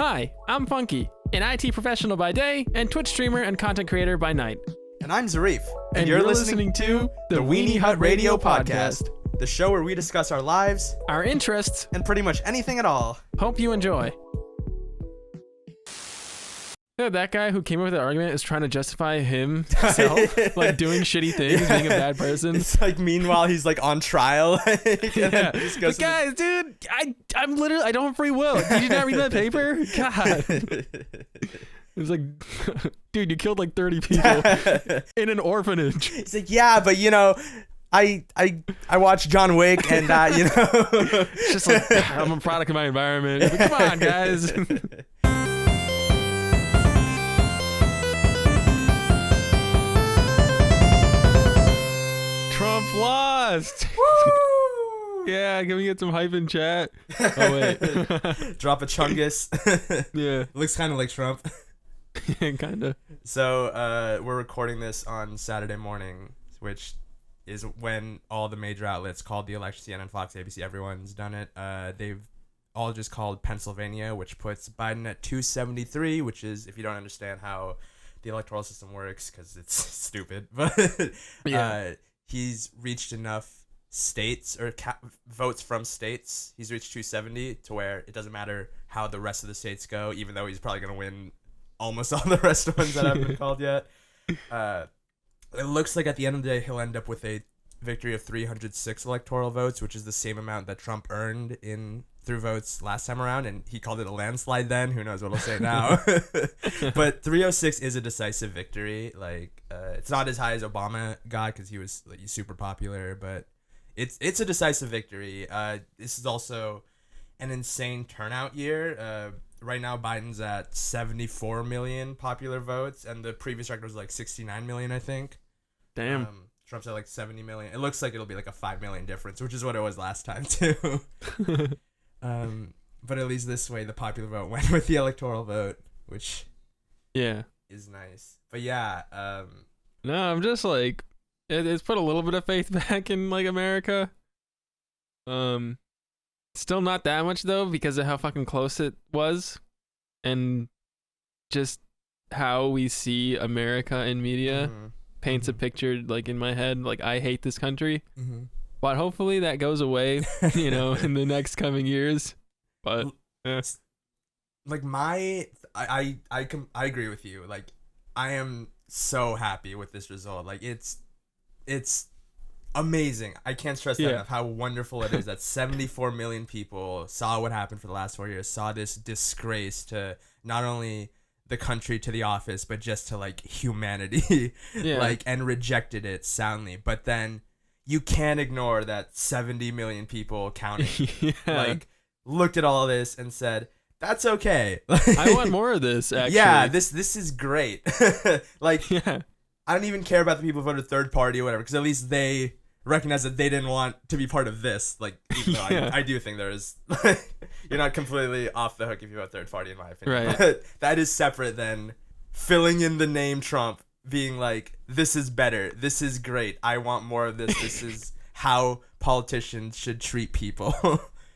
Hi, I'm Funky, an IT professional by day and Twitch streamer and content creator by night. And I'm Zarif. And you're listening to the Weenie Hut Radio podcast, the show where we discuss our lives, our interests, and pretty much anything at all. Hope you enjoy. Yeah, that guy who came up with the argument is trying to justify himself, like doing shitty things, being a bad person. It's like, meanwhile, he's like on trial. Yeah. But guys, dude, I'm literally, I don't have free will. Did you not read that paper? God. It was like, dude, you killed like 30 people in an orphanage. He's like, yeah, but you know, I watched John Wick and you know. It's just like, I'm a product of my environment. But come on, guys. Trump lost. Woo! Yeah, can we get some hype in chat? Oh wait. Drop a chungus. Yeah. Looks kind of like Trump. Yeah, kind of. So we're recording this on Saturday morning, which is when all the major outlets called the election, CNN, Fox, ABC, everyone's done it. They've all just called Pennsylvania, which puts Biden at 273, which is, if you don't understand how the electoral system works, because it's stupid, but Yeah. He's reached enough states or votes from states. He's reached 270 to where it doesn't matter how the rest of the states go, even though he's probably going to win almost all the rest of ones that haven't been called yet. It looks like at the end of the day, he'll end up with a victory of 306 electoral votes, which is the same amount that Trump earned through votes last time around, and he called it a landslide then. Who knows what he'll say now. But 306 is a decisive victory. Like, it's not as high as Obama got because he was like super popular, but it's a decisive victory. This is also an insane turnout year. Right now, Biden's at 74 million popular votes, and the previous record was like 69 million, I think. Damn. Trump's at like 70 million. It looks like it'll be like a 5 million difference, which is what it was last time too. But at least this way, the popular vote went with the electoral vote, which is nice. But yeah, no, I'm just like, it's put a little bit of faith back in like America. Still not that much though, because of how fucking close it was, and just how we see America in media paints a picture like in my head, like I hate this country. But hopefully that goes away, you know, in the next coming years. But like I agree with you. Like, I am so happy with this result. Like, it's amazing. I can't stress that enough how wonderful it is that 74 million people saw what happened for the last 4 years, saw this disgrace to not only the country, to the office, but just to like humanity, like, and rejected it soundly. But then you can't ignore that 70 million people counting like looked at all of this and said, that's okay. I want more of this, actually. Yeah, this is great. Like, I don't even care about the people who voted third party or whatever, because at least they recognize that they didn't want to be part of this. Like, even though I do think there is, you're not completely off the hook if you vote third party, in my opinion. Right. But that is separate than filling in the name Trump, being like, this is better, this is great, I want more of this, this is how politicians should treat people.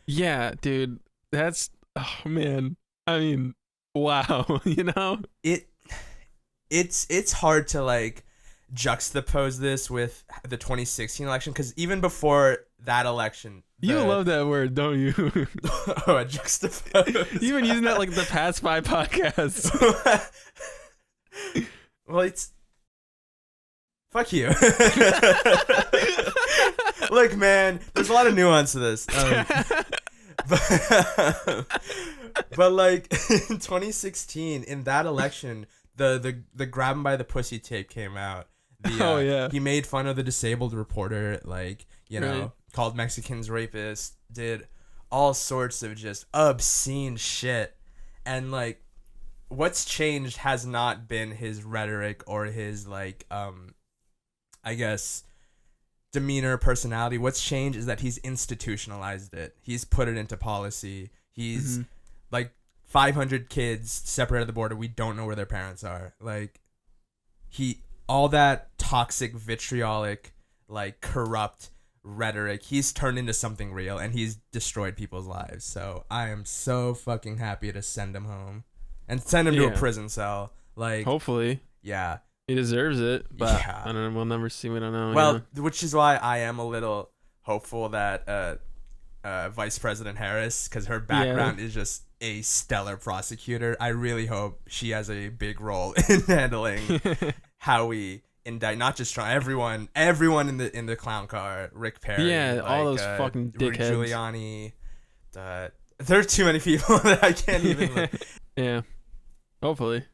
Yeah, dude, that's, oh man, I mean, wow. You know, it's hard to like juxtapose this with the 2016 election, because even before that election, you love that word, don't you? Oh, juxtapose. You've been using that like the past 5 podcasts. Well, it's fuck you. Look, man, there's a lot of nuance to this. But like in 2016, in that election, the grab him by the pussy tape came out. He made fun of the disabled reporter, like, you know, called Mexicans rapists, did all sorts of just obscene shit. And like, what's changed has not been his rhetoric or his like I guess demeanor, personality. What's changed is that he's institutionalized it. He's put it into policy. He's like 500 kids separated at the border. We don't know where their parents are. Like, all that toxic, vitriolic, like corrupt rhetoric, he's turned into something real, and he's destroyed people's lives. So I am so fucking happy to send him home and send him to a prison cell. Like, hopefully. Yeah. He deserves it, but I don't know. We'll never see. We don't know. Well, which is why I am a little hopeful that Vice President Harris, because her background is just a stellar prosecutor. I really hope she has a big role in handling how we indict not just Trump, everyone in the clown car, Rick Perry, all those fucking dickheads, Giuliani. There are too many people that I can't even. Yeah, hopefully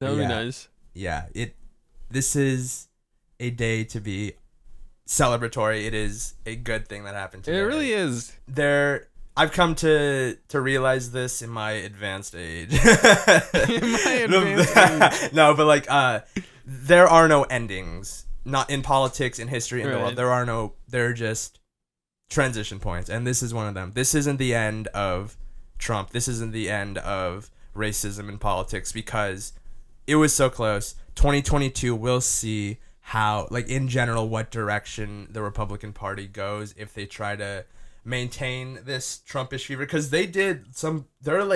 that would be nice. Yeah, this is a day to be celebratory. It is a good thing that happened today. It really is. I've come to realize this in my advanced age. No, but like there are no endings. Not in politics, in history, in the world. There are just transition points, and this is one of them. This isn't the end of Trump. This isn't the end of racism in politics, because it was so close. 2022, we'll see how, like, in general, what direction the Republican Party goes if they try to maintain this Trumpish fever, because there was a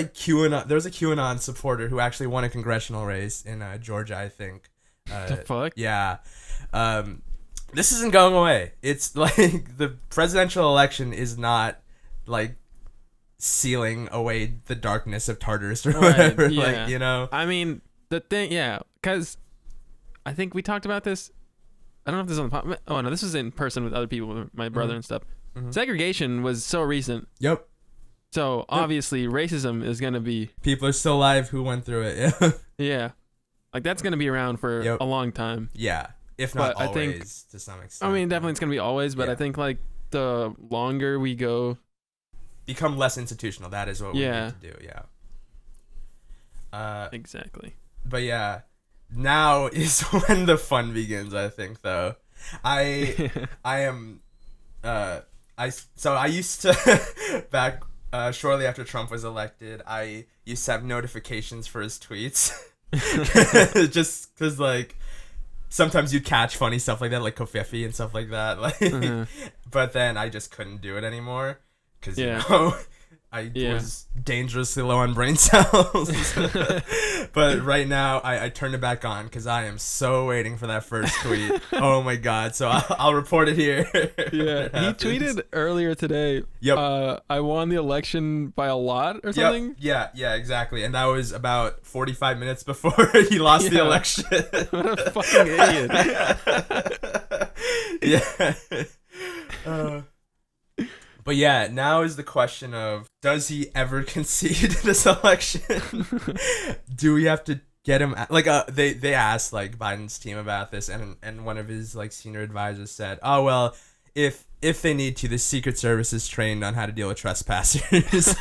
QAnon supporter who actually won a congressional race in Georgia, I think. The fuck? Yeah. This isn't going away. It's like the presidential election is not like sealing away the darkness of Tartarus or whatever. Yeah. Like, you know. I mean, the thing, because I think we talked about this. I don't know if this is on the oh no, this was in person with other people, with my brother and stuff. Mm-hmm. Segregation was so recent. Yep. So obviously racism is gonna be. People are still alive who went through it. Yeah. Yeah. Like that's gonna be around for a long time. Yeah. If not always, I think, to some extent. I mean, definitely it's gonna be always, but I think like the longer we go, become less institutional. That is what we need to do. Yeah. Exactly. But yeah, now is when the fun begins. I think, though. I used to back shortly after Trump was elected. I used to have notifications for his tweets, just because like. Sometimes you'd catch funny stuff like that, like Kofefi and stuff like that. Like, but then I just couldn't do it anymore because you know I was dangerously low on brain cells. But right now I turned it back on because I am so waiting for that first tweet. Oh my god! So I'll report it here. Yeah, he tweeted earlier today. Yep. I won the election by a lot or something. Yep. Yeah, exactly. And that was about 45 minutes before he lost the election. What a fucking idiot. Yeah. But yeah, now is the question of, does he ever concede this election? Do we have to get him they asked like Biden's team about this, and one of his like senior advisors said, "Oh well, if they need to, the Secret Service is trained on how to deal with trespassers."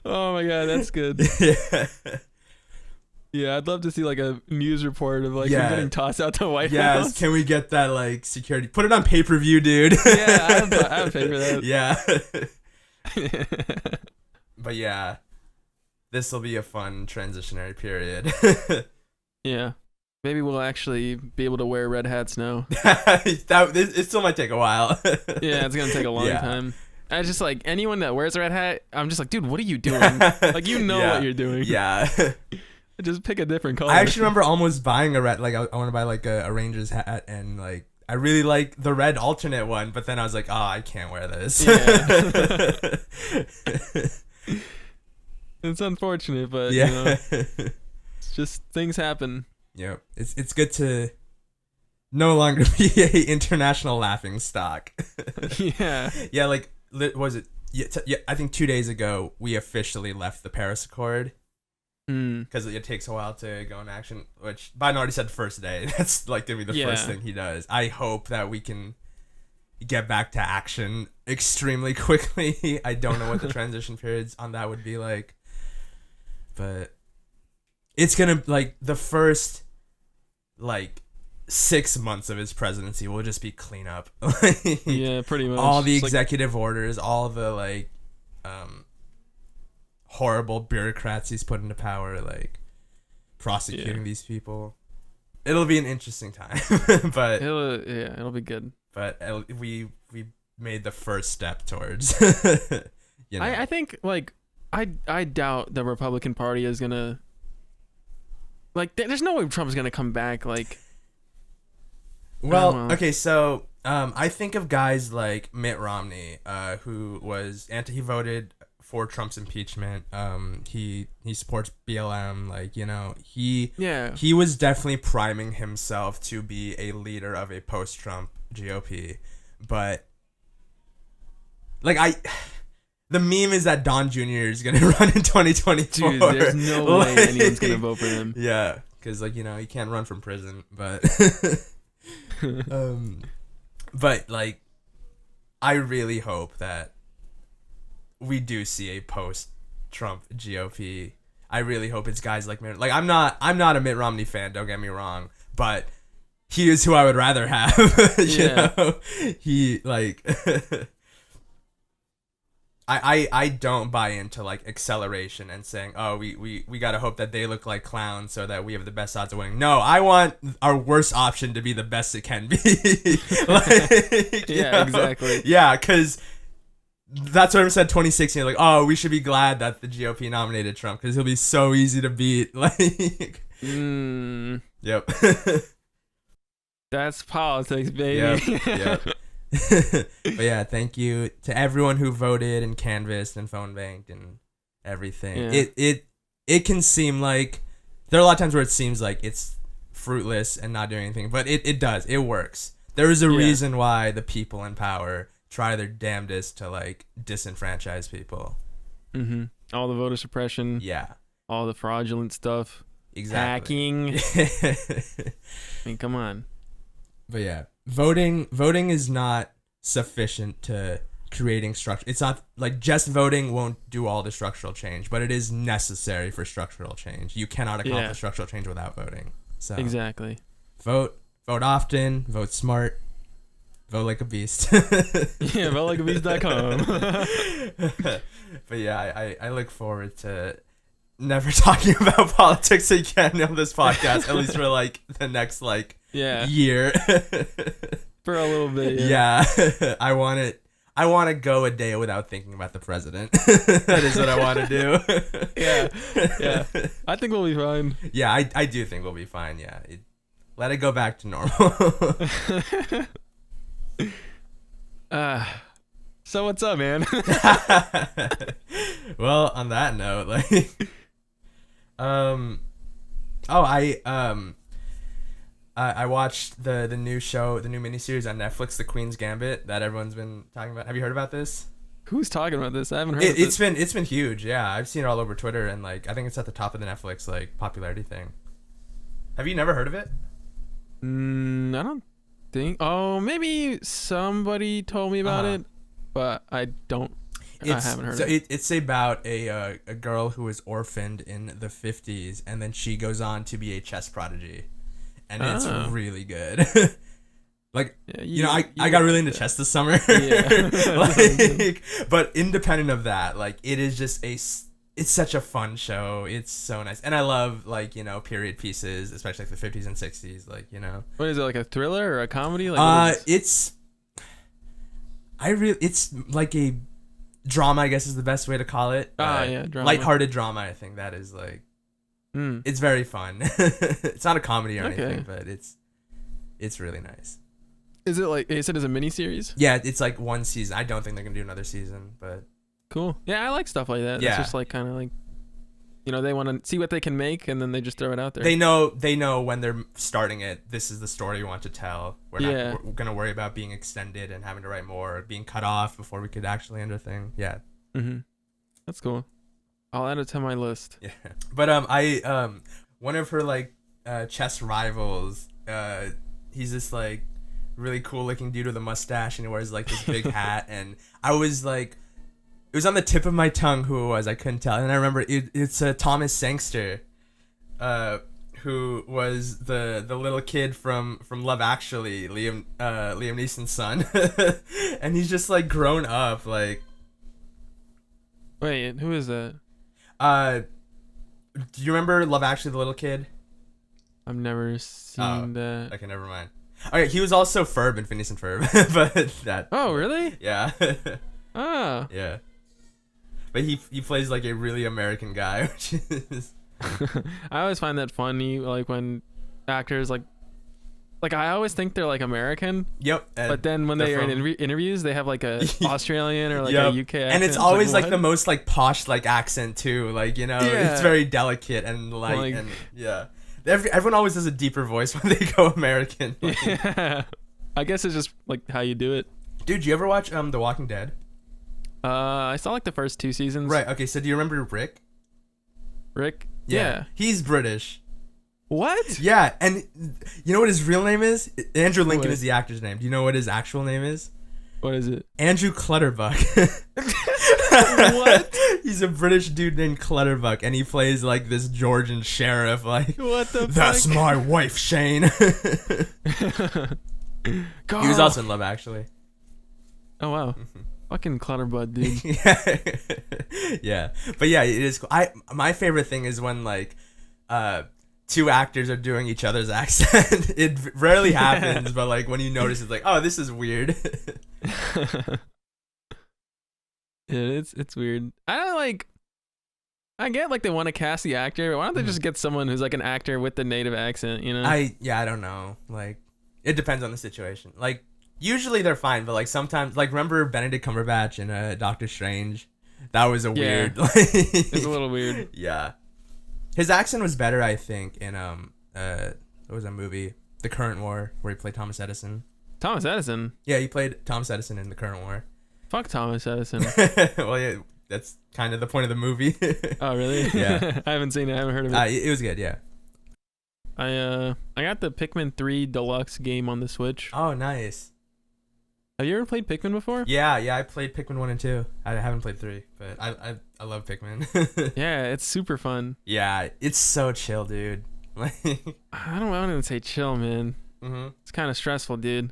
Oh my god, that's good. Yeah. Yeah, I'd love to see like a news report of like him getting tossed out the White House. Yes, can we get that like security? Put it on pay-per-view, dude. Yeah, I would pay for that. Yeah. But yeah, this will be a fun transitionary period. Yeah, maybe we'll actually be able to wear red hats now. It still might take a while. Yeah, it's gonna take a long time. I just like anyone that wears a red hat. I'm just like, dude, what are you doing? Like, you know what you're doing. Yeah. Just pick a different color. I actually remember almost buying a red, like I want to buy like a Rangers hat, and like I really like the red alternate one, but then I was like, oh, I can't wear this. Yeah. It's unfortunate, but you know, it's just things happen. Yeah, it's good to no longer be a international laughing stock. Yeah. Yeah, like was it? Yeah, I think 2 days ago we officially left the Paris Accord. Because it takes a while to go in action, which Biden already said first day. That's like gonna be the first thing he does. I hope that we can get back to action extremely quickly. I don't know what the transition periods on that would be like, but it's gonna like the first like 6 months of his presidency will just be cleanup. Yeah, pretty much. All the executive orders, all the like horrible bureaucrats he's put into power, like prosecuting these people. it'll be an interesting time, but it'll be good. But we made the first step towards. I think like I doubt the Republican Party is gonna like. There's no way Trump's gonna come back. Like, well, okay, so I think of guys like Mitt Romney, who he voted for Trump's impeachment. He supports BLM. Like, he was definitely priming himself to be a leader of a post-Trump GOP, but like the meme is that Don Jr. is gonna run in 2024. Dude, there's no way anyone's gonna vote for him. Yeah, because like he can't run from prison, but but like I really hope that we do see a post-Trump GOP. I really hope it's guys like Mitt. Like I'm not a Mitt Romney fan. Don't get me wrong, but he is who I would rather have. you know, he like. I don't buy into like acceleration and saying, oh, we gotta hope that they look like clowns so that we have the best odds of winning. No, I want our worst option to be the best it can be. Like, exactly. Yeah, because that's what I said 2016. Like, oh, we should be glad that the GOP nominated Trump because he'll be so easy to beat. Like, Yep. That's politics, baby. Yep. But yeah, thank you to everyone who voted and canvassed and phone banked and everything. Yeah. It can seem like there are a lot of times where it seems like it's fruitless and not doing anything, but it does. It works. There is a reason why the people in power try their damnedest to like disenfranchise people. Mm-hmm. All the voter suppression. Yeah. All the fraudulent stuff. Exactly. Hacking. I mean, come on. But yeah, voting is not sufficient to creating structure. It's not like just voting won't do all the structural change, but it is necessary for structural change. You cannot accomplish structural change without voting. So exactly. Vote often, vote smart, vote like a beast. Yeah, votelikeabeast.com. But yeah, I look forward to never talking about politics again on this podcast, at least for like the next like year. For a little bit. Yeah. I want to go a day without thinking about the president. That is what I want to do. Yeah. I think we'll be fine. Yeah, I do think we'll be fine. Yeah. Let it go back to normal. So what's up, man? Well, on that note, like, I watched the new show, the new miniseries on Netflix, The Queen's Gambit, that everyone's been talking about. Have you heard about this? Who's talking about this? I haven't heard. It's been huge. Yeah, I've seen it all over Twitter, and like I think it's at the top of the Netflix like popularity thing. Have you never heard of it? I don't think. Oh, maybe somebody told me about it, but I haven't heard of it. It's about a girl who was orphaned in the 50s, and then she goes on to be a chess prodigy. And it's really good. Like, I got really into chess this summer. Yeah. Like, but independent of that, like, it is just it's such a fun show. It's so nice. And I love, like, period pieces, especially like the 50s and 60s, like, What is it, like a thriller or a comedy? Like, it's like a drama, I guess is the best way to call it. Drama. Lighthearted drama, I think that is, like, it's very fun. It's not a comedy or anything, but it's really nice. Is it like you said, it's a mini series? Yeah, it's like one season. I don't think they're gonna do another season, but cool. Yeah, I like stuff like that. Yeah. It's just like kind of like, they want to see what they can make, and then they just throw it out there. They know when they're starting it. This is the story we want to tell. We're not gonna worry about being extended and having to write more, or being cut off before we could actually end a thing. Yeah. Mm-hmm. That's cool. I'll add it to my list. Yeah, but one of her like chess rivals, he's this like really cool looking dude with a mustache, and he wears like this big hat, and I was like, it was on the tip of my tongue who it was. I couldn't tell, and I remember it's Thomas Sangster, who was the little kid from Love Actually, Liam Neeson's son, and he's just like grown up like. Wait, who is that? Do you remember Love Actually, the little kid? I've never seen that. Okay, never mind. Okay, he was also Ferb in Phineas and Ferb, but that. Oh, really? Yeah. Oh. Yeah. But he plays like a really American guy, which is. I always find that funny, like when actors like I always think they're like American. Yep. But then when they are in interviews, they have like a Australian or like a UK accent. And it's always like the most like posh like accent too, like it's very delicate and light and yeah. Everyone always has a deeper voice when they go American. Yeah. I guess it's just like how you do it. Dude, you ever watch The Walking Dead? I saw like the first 2 seasons. Right. Okay. So do you remember Rick? Rick? Yeah. He's British. What? Yeah, and you know what his real name is? Andrew Lincoln is the actor's name. Do you know what his actual name is? What is it? Andrew Clutterbuck. What? He's a British dude named Clutterbuck, and he plays like this Georgian sheriff. Like, what the? That's fuck? my wife, Shane. He was also in Love Actually. Oh wow. Fucking Clutterbutt, dude. Yeah, but yeah, it is cool. My favorite thing is when like, 2 actors are doing each other's accent. It rarely happens, but like when you notice, it's like, oh, this is weird. Yeah, it's weird. I get like they want to cast the actor, but why don't they just get someone who's like an actor with the native accent? You know? I don't know. Like, it depends on the situation. Like, usually they're fine, but like sometimes, like remember Benedict Cumberbatch in Doctor Strange? That was a weird. Like, it's a little weird. Yeah. His accent was better, I think, in what was that movie? The Current War, where he played Thomas Edison. Thomas Edison? Yeah, he played Thomas Edison in The Current War. Fuck Thomas Edison. Well, yeah, that's kind of the point of the movie. Oh, really? Yeah. I haven't seen it. I haven't heard of it. It was good, yeah. I got the Pikmin 3 Deluxe game on the Switch. Oh, nice. Have you ever played Pikmin before? Yeah, I played Pikmin 1 and 2. I haven't played 3, but I love Pikmin. Yeah, it's super fun. Yeah, it's so chill, dude. Like, I don't want to say chill, man. mm-hmm. It's kind of stressful, dude.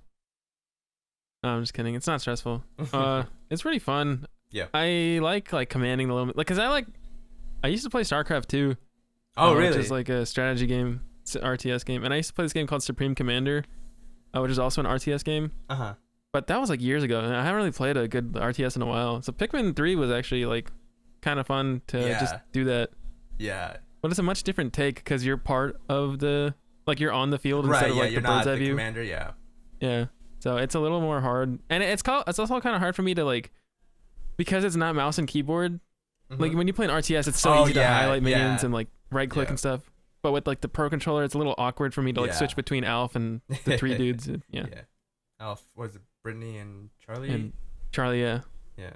No, I'm just kidding. It's not stressful. It's pretty fun. Yeah. I like commanding the little, like, cause I used to play StarCraft 2. Oh, really? Which is like a strategy game, it's an RTS game, and I used to play this game called Supreme Commander, which is also an RTS game. Uh-huh. But that was like years ago, and I haven't really played a good RTS in a while. So Pikmin 3 was actually like kind of fun to just do that. Yeah. But it's a much different take because you're part of the, like, you're on the field instead of like you're the bird's not eye the view. commander, yeah. Yeah. So it's a little more hard, and it's also kind of hard for me to like, because it's not mouse and keyboard. Mm-hmm. Like when you play an RTS, it's so easy to highlight minions yeah. and like right click and stuff. But with like the Pro controller, it's a little awkward for me to like switch between Alf and the 3 dudes. Yeah. Alf, was it Brittany and Charlie? And Charlie, yeah. Yeah.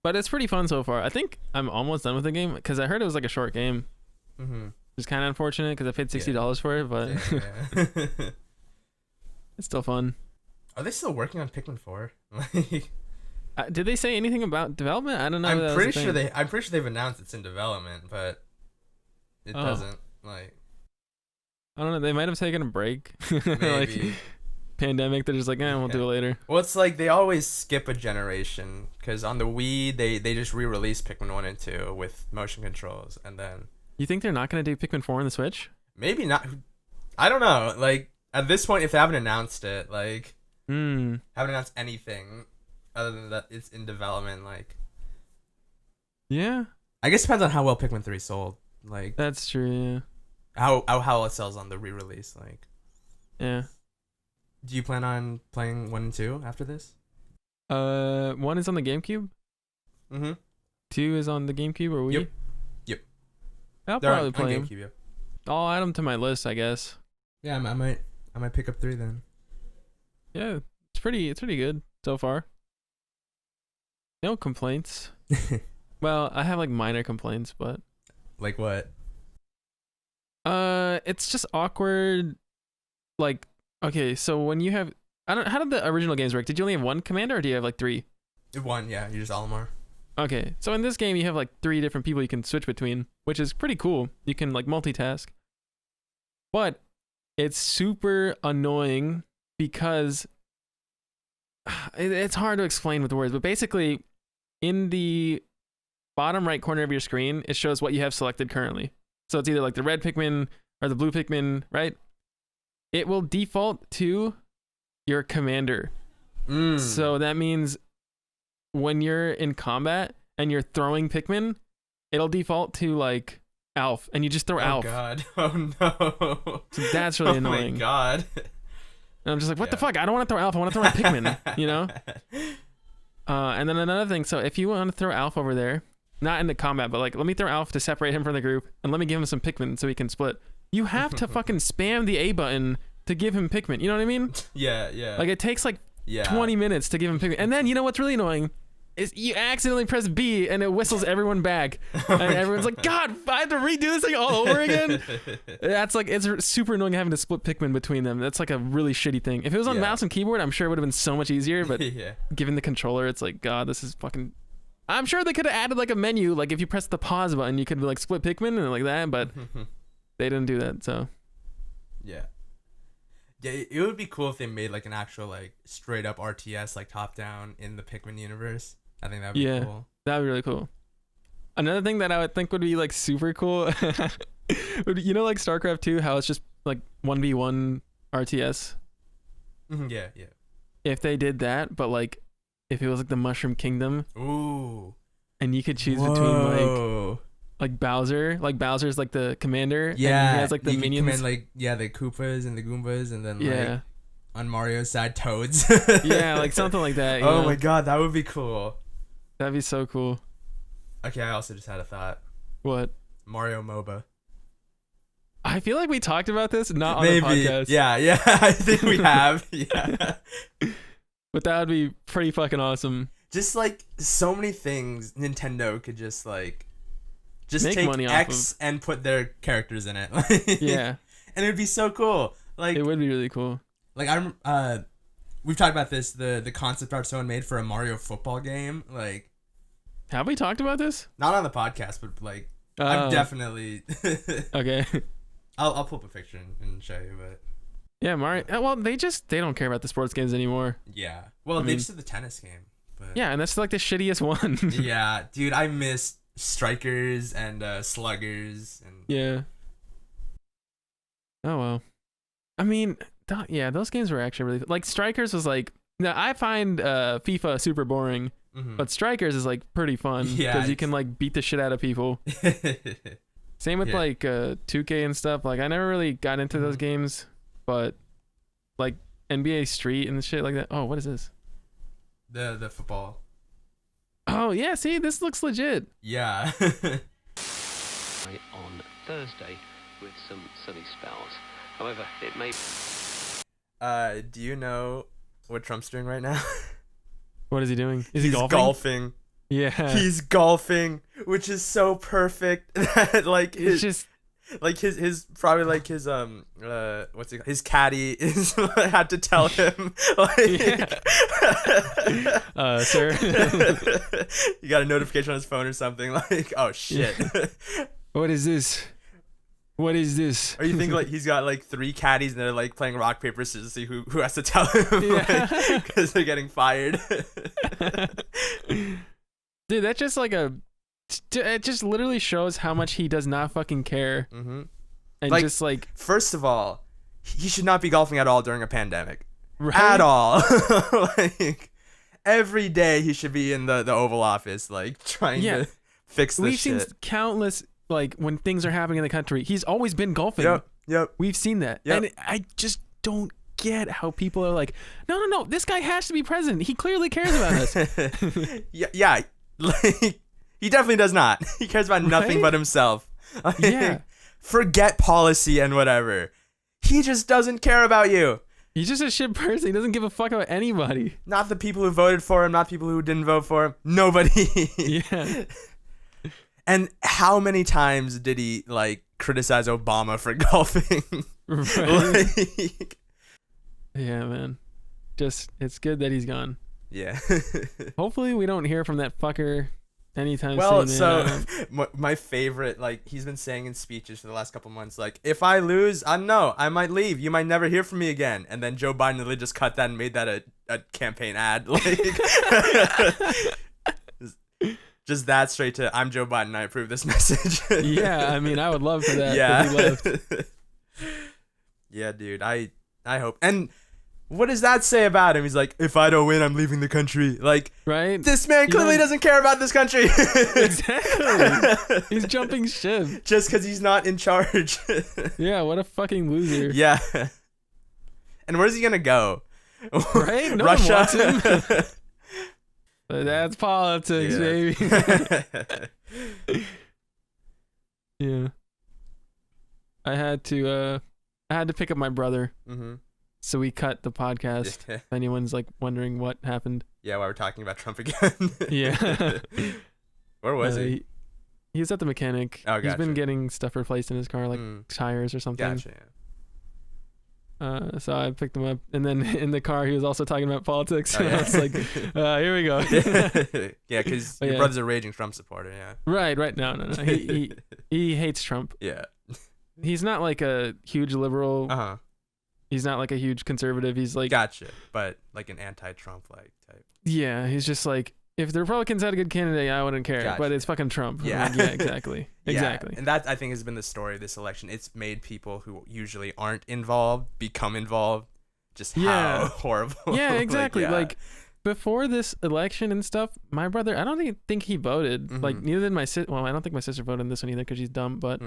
But it's pretty fun so far. I think I'm almost done with the game because I heard it was like a short game. Mm-hmm. It's kind of unfortunate because I paid $60 for it, but yeah. it's still fun. Are they still working on Pikmin 4? Did they say anything about development? I don't know. I'm pretty sure they've announced it's in development, but it doesn't like. I don't know. They might have taken a break. Maybe. Like pandemic. They're just like, we'll do it later. Well, it's like they always skip a generation because on the Wii they just re-released Pikmin 1 and 2 with motion controls, and then. You think they're not gonna do Pikmin 4 on the Switch? Maybe not. I don't know. Like at this point, if they haven't announced it, like haven't announced anything other than that it's in development, like. Yeah. I guess it depends on how well Pikmin 3 sold. Like that's true. Yeah. How well it sells on the re-release, like. Yeah. Do you plan on playing 1 and 2 after this? 1 is on the GameCube. Mm-hmm. 2 is on the GameCube or Wii. Yep. I'll They're probably on play them. GameCube, yeah. I'll add them to my list, I guess. Yeah, I might pick up 3 then. Yeah, it's pretty good so far. No complaints. Well, I have like minor complaints, but like what? It's just awkward. Like, okay, so when you have, how did the original games work? Did you only have 1 commander or do you have like 3? 1, yeah. You just Olimar. Okay, so in this game you have like 3 different people you can switch between, which is pretty cool. You can like multitask. But it's super annoying because it's hard to explain with words, but basically in the bottom right corner of your screen, it shows what you have selected currently. So it's either like the red Pikmin or the blue Pikmin, right? It will default to your commander. So that means when you're in combat and you're throwing Pikmin, it'll default to like Alf, and you just throw Alf. Oh god. Oh no. So that's really annoying. Oh my god. And I'm just like, what the fuck? I don't want to throw Alf. I want to throw my Pikmin, you know? And then another thing. So if you want to throw Alf over there, not into combat, but like, let me throw Alf to separate him from the group, and let me give him some Pikmin so he can split. You have to fucking spam the A button to give him Pikmin. You know what I mean? Yeah. Like, it takes like 20 minutes to give him Pikmin. And then, you know what's really annoying? Is you accidentally press B and it whistles everyone back. And everyone's like, God, I have to redo this thing all over again? That's like, it's super annoying having to split Pikmin between them. That's like a really shitty thing. If it was on mouse and keyboard, I'm sure it would have been so much easier, but given the controller, it's like, God, this is fucking... I'm sure they could have added like a menu, like if you press the pause button, you could like split Pikmin and like that, but they didn't do that, so... Yeah, it would be cool if they made like an actual like straight up RTS like top down in the Pikmin universe. I think that would be cool. That would be really cool. Another thing that I would think would be like super cool, you know, like StarCraft 2, how it's just like 1v1 RTS. Yeah. If they did that, but like if it was like the Mushroom Kingdom. Ooh. And you could choose between like Bowser. Like Bowser's like the commander. Yeah. And he has like the minions. Command like the Koopas and the Goombas, and then like on Mario's side Toads. Yeah, like something like that. Oh my god, that would be cool. That'd be so cool. Okay, I also just had a thought. What? Mario MOBA. I feel like we talked about this, not on the podcast. Yeah, I think we have. Yeah. But that would be pretty fucking awesome. Just like so many things Nintendo could just make take money X and put their characters in it. Yeah. And it would be so cool. Like, it would be really cool. Like we've talked about this, the concept art someone made for a Mario football game. Like, have we talked about this? Not on the podcast, but like I've definitely Okay. I'll pull up a picture and show you, but yeah, Mario. Well, they don't care about the sports games anymore. Yeah. Well, they just did the tennis game. But yeah, and that's like the shittiest one. Yeah, dude, I miss strikers and sluggers and yeah. Oh well. I mean, those games were actually really like Strikers was like. Now I find FIFA super boring, but Strikers is like pretty fun because you can like beat the shit out of people. Same with like 2K and stuff. Like I never really got into those games, but like NBA Street and shit like that. Oh, what is this? The football. Oh yeah, see, this looks legit. Yeah. On Thursday with some sunny spells. However, it may. Do you know what Trump's doing right now? What is he doing? He's golfing. Yeah. He's golfing, which is so perfect. Like it's just like his probably like his what's it called? His caddy is had to tell him like sir. You got a notification on his phone or something like, oh shit. What is this? What is this? Or you think like he's got like 3 caddies and they're like playing rock paper scissors to see who has to tell him because they're getting fired. Dude, that's just like it just literally shows how much he does not fucking care. And like, just like, first of all, he should not be golfing at all during a pandemic. Right? At all. Like every day he should be in the Oval Office like trying to fix this shit. We've seen countless like when things are happening in the country, he's always been golfing. Yep. We've seen that. Yep. And I just don't get how people are like, no, this guy has to be president. He clearly cares about us. Yeah. Like he definitely does not. He cares about nothing but himself. Like, forget policy and whatever. He just doesn't care about you. He's just a shit person. He doesn't give a fuck about anybody. Not the people who voted for him, not people who didn't vote for him. Nobody. Yeah. And how many times did he like criticize Obama for golfing? Right. Like, yeah, man. Just it's good that he's gone. Yeah. Hopefully we don't hear from that fucker anytime soon. So my favorite, like he's been saying in speeches for the last couple months, like if I lose, I might leave. You might never hear from me again. And then Joe Biden literally just cut that and made that a campaign ad. Like just that straight to I'm Joe Biden. I approve this message. Yeah, I mean I would love for that. Yeah. Yeah, dude. I hope. And what does that say about him? He's like, if I don't win, I'm leaving the country. Like, right? This man clearly doesn't care about this country. Exactly. He's jumping ship. Just because he's not in charge. Yeah, what a fucking loser. Yeah. And where's he going to go? Right? No Russia? one wants him. But that's politics, baby. Yeah. I had to pick up my brother. Mm-hmm. So we cut the podcast. If anyone's like wondering what happened. Yeah, while we're talking about Trump again. Yeah. Where was he? He was at the mechanic. Oh, gotcha. He's been getting stuff replaced in his car, like tires or something. Gotcha, So I picked him up, and then in the car he was also talking about politics. Oh, yeah. I was like, here we go. Yeah, because your brother's a raging Trump supporter, yeah. Right. No. He hates Trump. Yeah. He's not like a huge liberal. Uh-huh. He's not like a huge conservative. He's like... Gotcha. But like an anti-Trump like type. Yeah, he's just like, if the Republicans had a good candidate, I wouldn't care. Gotcha. But it's fucking Trump. Yeah. Like, yeah, exactly. Yeah. Exactly. And that, I think, has been the story of this election. It's made people who usually aren't involved become involved. Just how horrible. Yeah, exactly. Like, before this election and stuff, my brother, I don't think he voted. Mm-hmm. Like, neither did my sister. Well, I don't think my sister voted in this one either because she's dumb. But,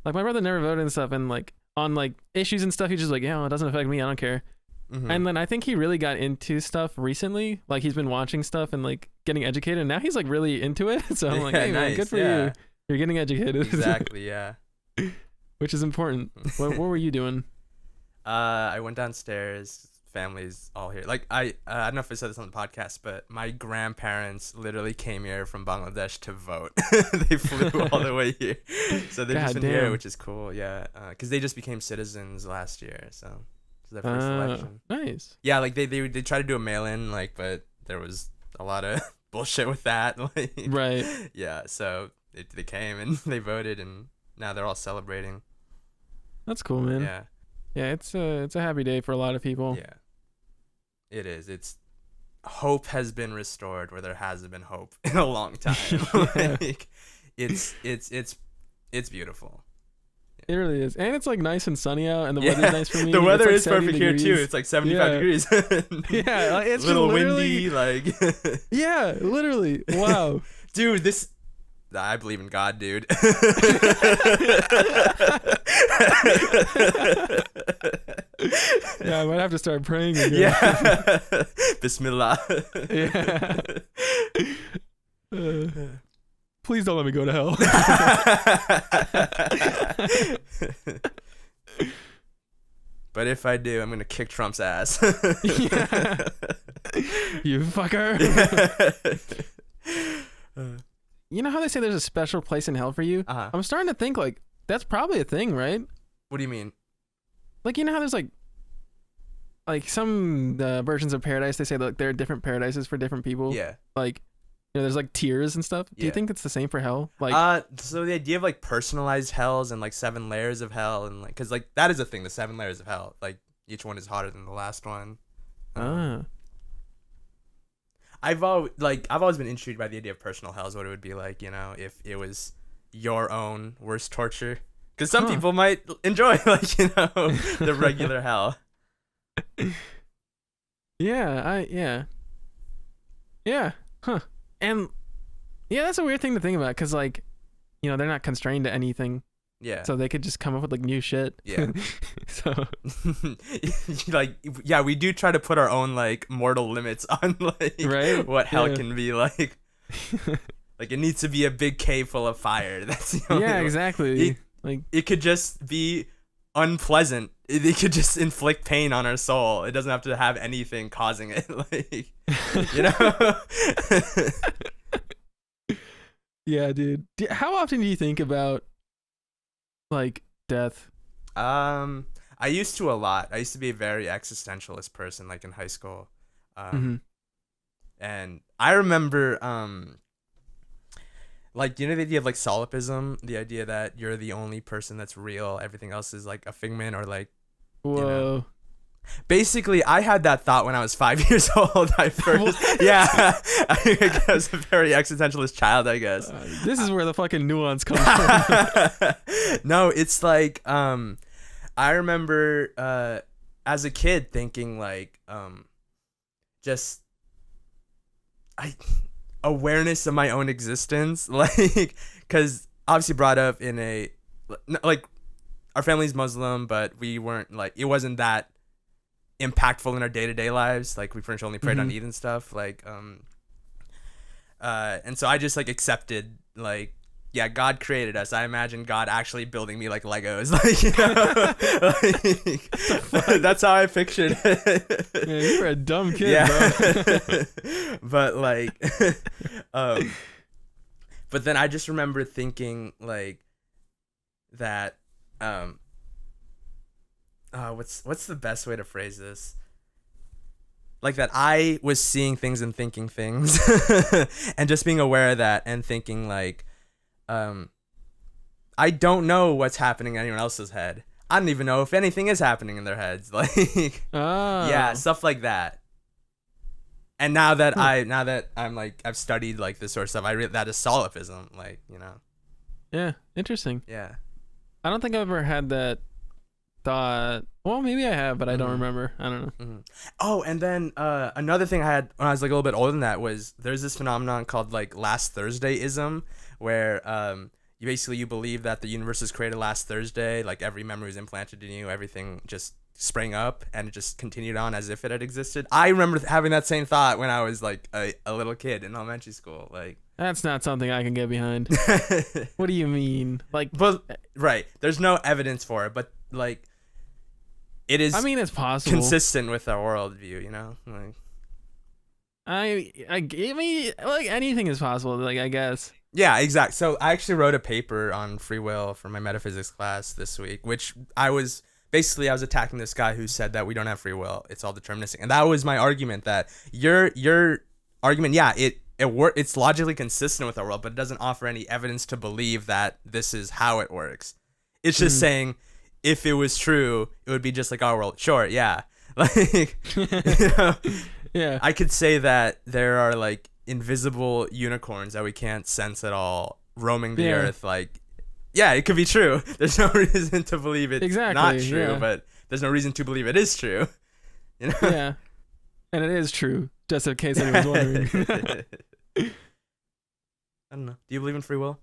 like, my brother never voted and stuff. And, like, on, like, issues and stuff, he's just like, yeah, well, it doesn't affect me. I don't care. Mm-hmm. And then I think he really got into stuff recently. Like, he's been watching stuff and, like, getting educated. And now he's, like, really into it. So I'm like, hey, man, good for you. You're getting educated. Exactly, yeah. Which is important. What were you doing? I went downstairs. Family's all here. Like, I don't know if I said this on the podcast, but my grandparents literally came here from Bangladesh to vote. They flew all the way here. So they've just been here, which is cool, yeah. Because they just became citizens last year, so it's their first election. Nice. Yeah, like, they tried to do a mail-in, like, but there was a lot of bullshit with that. Like, right. Yeah, so they came and they voted, and now they're all celebrating. That's cool, man. Yeah. Yeah, it's a happy day for a lot of people. Yeah. It is. It's hope has been restored where there hasn't been hope in a long time. Like, it's beautiful. It really is. And it's like nice and sunny out, and the weather's nice for me. The weather like is perfect degrees. here too. It's like 75 degrees. Yeah, it's a little windy, like yeah, literally. Wow. Dude, I believe in God, dude. Yeah, I might have to start praying again. Yeah. Bismillah. Yeah. Please don't let me go to hell. But if I do, I'm gonna kick Trump's ass. Yeah. You fucker. You know how they say there's a special place in hell for you? Uh-huh. I'm starting to think like that's probably a thing, right? What do you mean? Like, you know how there's like some versions of paradise, they say that, like, there are different paradises for different people. Yeah. Like, you know, there's like tiers and stuff. Do you think it's the same for hell? Like, so the idea of like personalized hells and like 7 layers of hell, and like, because like that is a thing, the 7 layers of hell. Like, each one is hotter than the last one. I've always been intrigued by the idea of personal hells, what it would be like, you know, if it was your own worst torture. Because some people might enjoy, like, you know, the regular hell. Yeah. Huh. And yeah, that's a weird thing to think about, because, like, you know, they're not constrained to anything. Yeah. So they could just come up with like new shit. Yeah. So like, yeah, we do try to put our own like mortal limits on like what hell can be like. Like, it needs to be a big cave full of fire. That's the only one. Exactly. It could just be unpleasant. It could just inflict pain on our soul. It doesn't have to have anything causing it. Like, you know. Yeah, dude. How often do you think about like death? I used to a lot. I used to be a very existentialist person, like in high school. And I remember like, you know, the idea of like solipsism, the idea that you're the only person that's real, everything else is like a figment, or like, whoa. You know. Basically, I had that thought when I was 5 years old. Yeah, I was a very existentialist child, I guess. This is where the fucking nuance comes from. No, it's like, I remember as a kid thinking like just awareness of my own existence, like, because obviously brought up in a, like, our family's Muslim, but we weren't, like, it wasn't that impactful in our day-to-day lives. Like, we pretty much only prayed on Eid and stuff, like, and so I just, like, accepted, like, yeah, God created us. I imagine God actually building me like Legos, like, you know, like, that's how I pictured it. Yeah, you were a dumb kid, bro. But like, but then I just remember thinking like that. What's the best way to phrase this? Like that I was seeing things and thinking things, and just being aware of that and thinking like, I don't know what's happening in anyone else's head. I don't even know if anything is happening in their heads. Like, yeah, stuff like that. And now that I'm like, I've studied like this sort of stuff, that is solipsism, like, you know. Yeah, interesting. Yeah. I don't think I've ever had that thought. Well, maybe I have, but I don't remember. I don't know. Oh, and then another thing I had when I was like a little bit older than that was there's this phenomenon called like last Thursday-ism, where you believe that the universe was created last Thursday, like every memory was implanted in you, everything just sprang up and it just continued on as if it had existed. I remember having that same thought when I was like a little kid in elementary school. Like, that's not something I can get behind. What do you mean? Like, but right, there's no evidence for it, but like, it is. I mean, it's possible. Consistent with our worldview, you know. Like, I mean, like anything is possible. Like, I guess. Yeah, exactly. So I actually wrote a paper on free will for my metaphysics class this week, which I was attacking this guy who said that we don't have free will. It's all deterministic. And that was my argument, that your argument, yeah, it's logically consistent with our world, but it doesn't offer any evidence to believe that this is how it works. It's just saying if it was true, it would be just like our world. Sure, yeah. Like, you know, yeah. I could say that there are like invisible unicorns that we can't sense at all roaming the earth. Like, yeah, it could be true. There's no reason to believe it's not true, but there's no reason to believe it is true. You know? Yeah. And it is true, just in case anyone's wondering. I don't know. Do you believe in free will?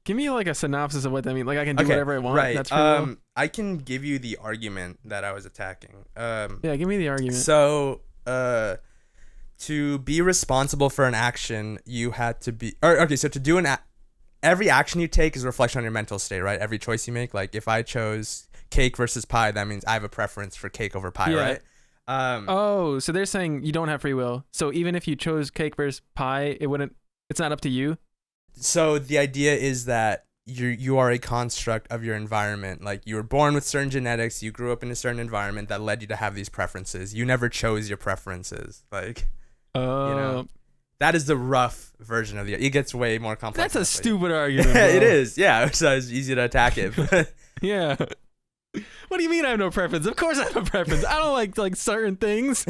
Give me like a synopsis of what that means. Like, I can do whatever I want. Right. That's free will. I can give you the argument that I was attacking. Yeah, give me the argument. So, to be responsible for an action, you had to be... so to do every action you take is a reflection on your mental state, right? Every choice you make. Like, if I chose cake versus pie, that means I have a preference for cake over pie, right? So they're saying you don't have free will. So even if you chose cake versus pie, it's not up to you? So the idea is that you are a construct of your environment. Like, you were born with certain genetics, you grew up in a certain environment that led you to have these preferences. You never chose your preferences. Like, you know, that is the rough version of it gets way more complex. That's a stupid argument, bro. It is, yeah. So it's easy to attack it. Yeah. What do you mean I have no preference? Of course I have a preference. I don't like certain things.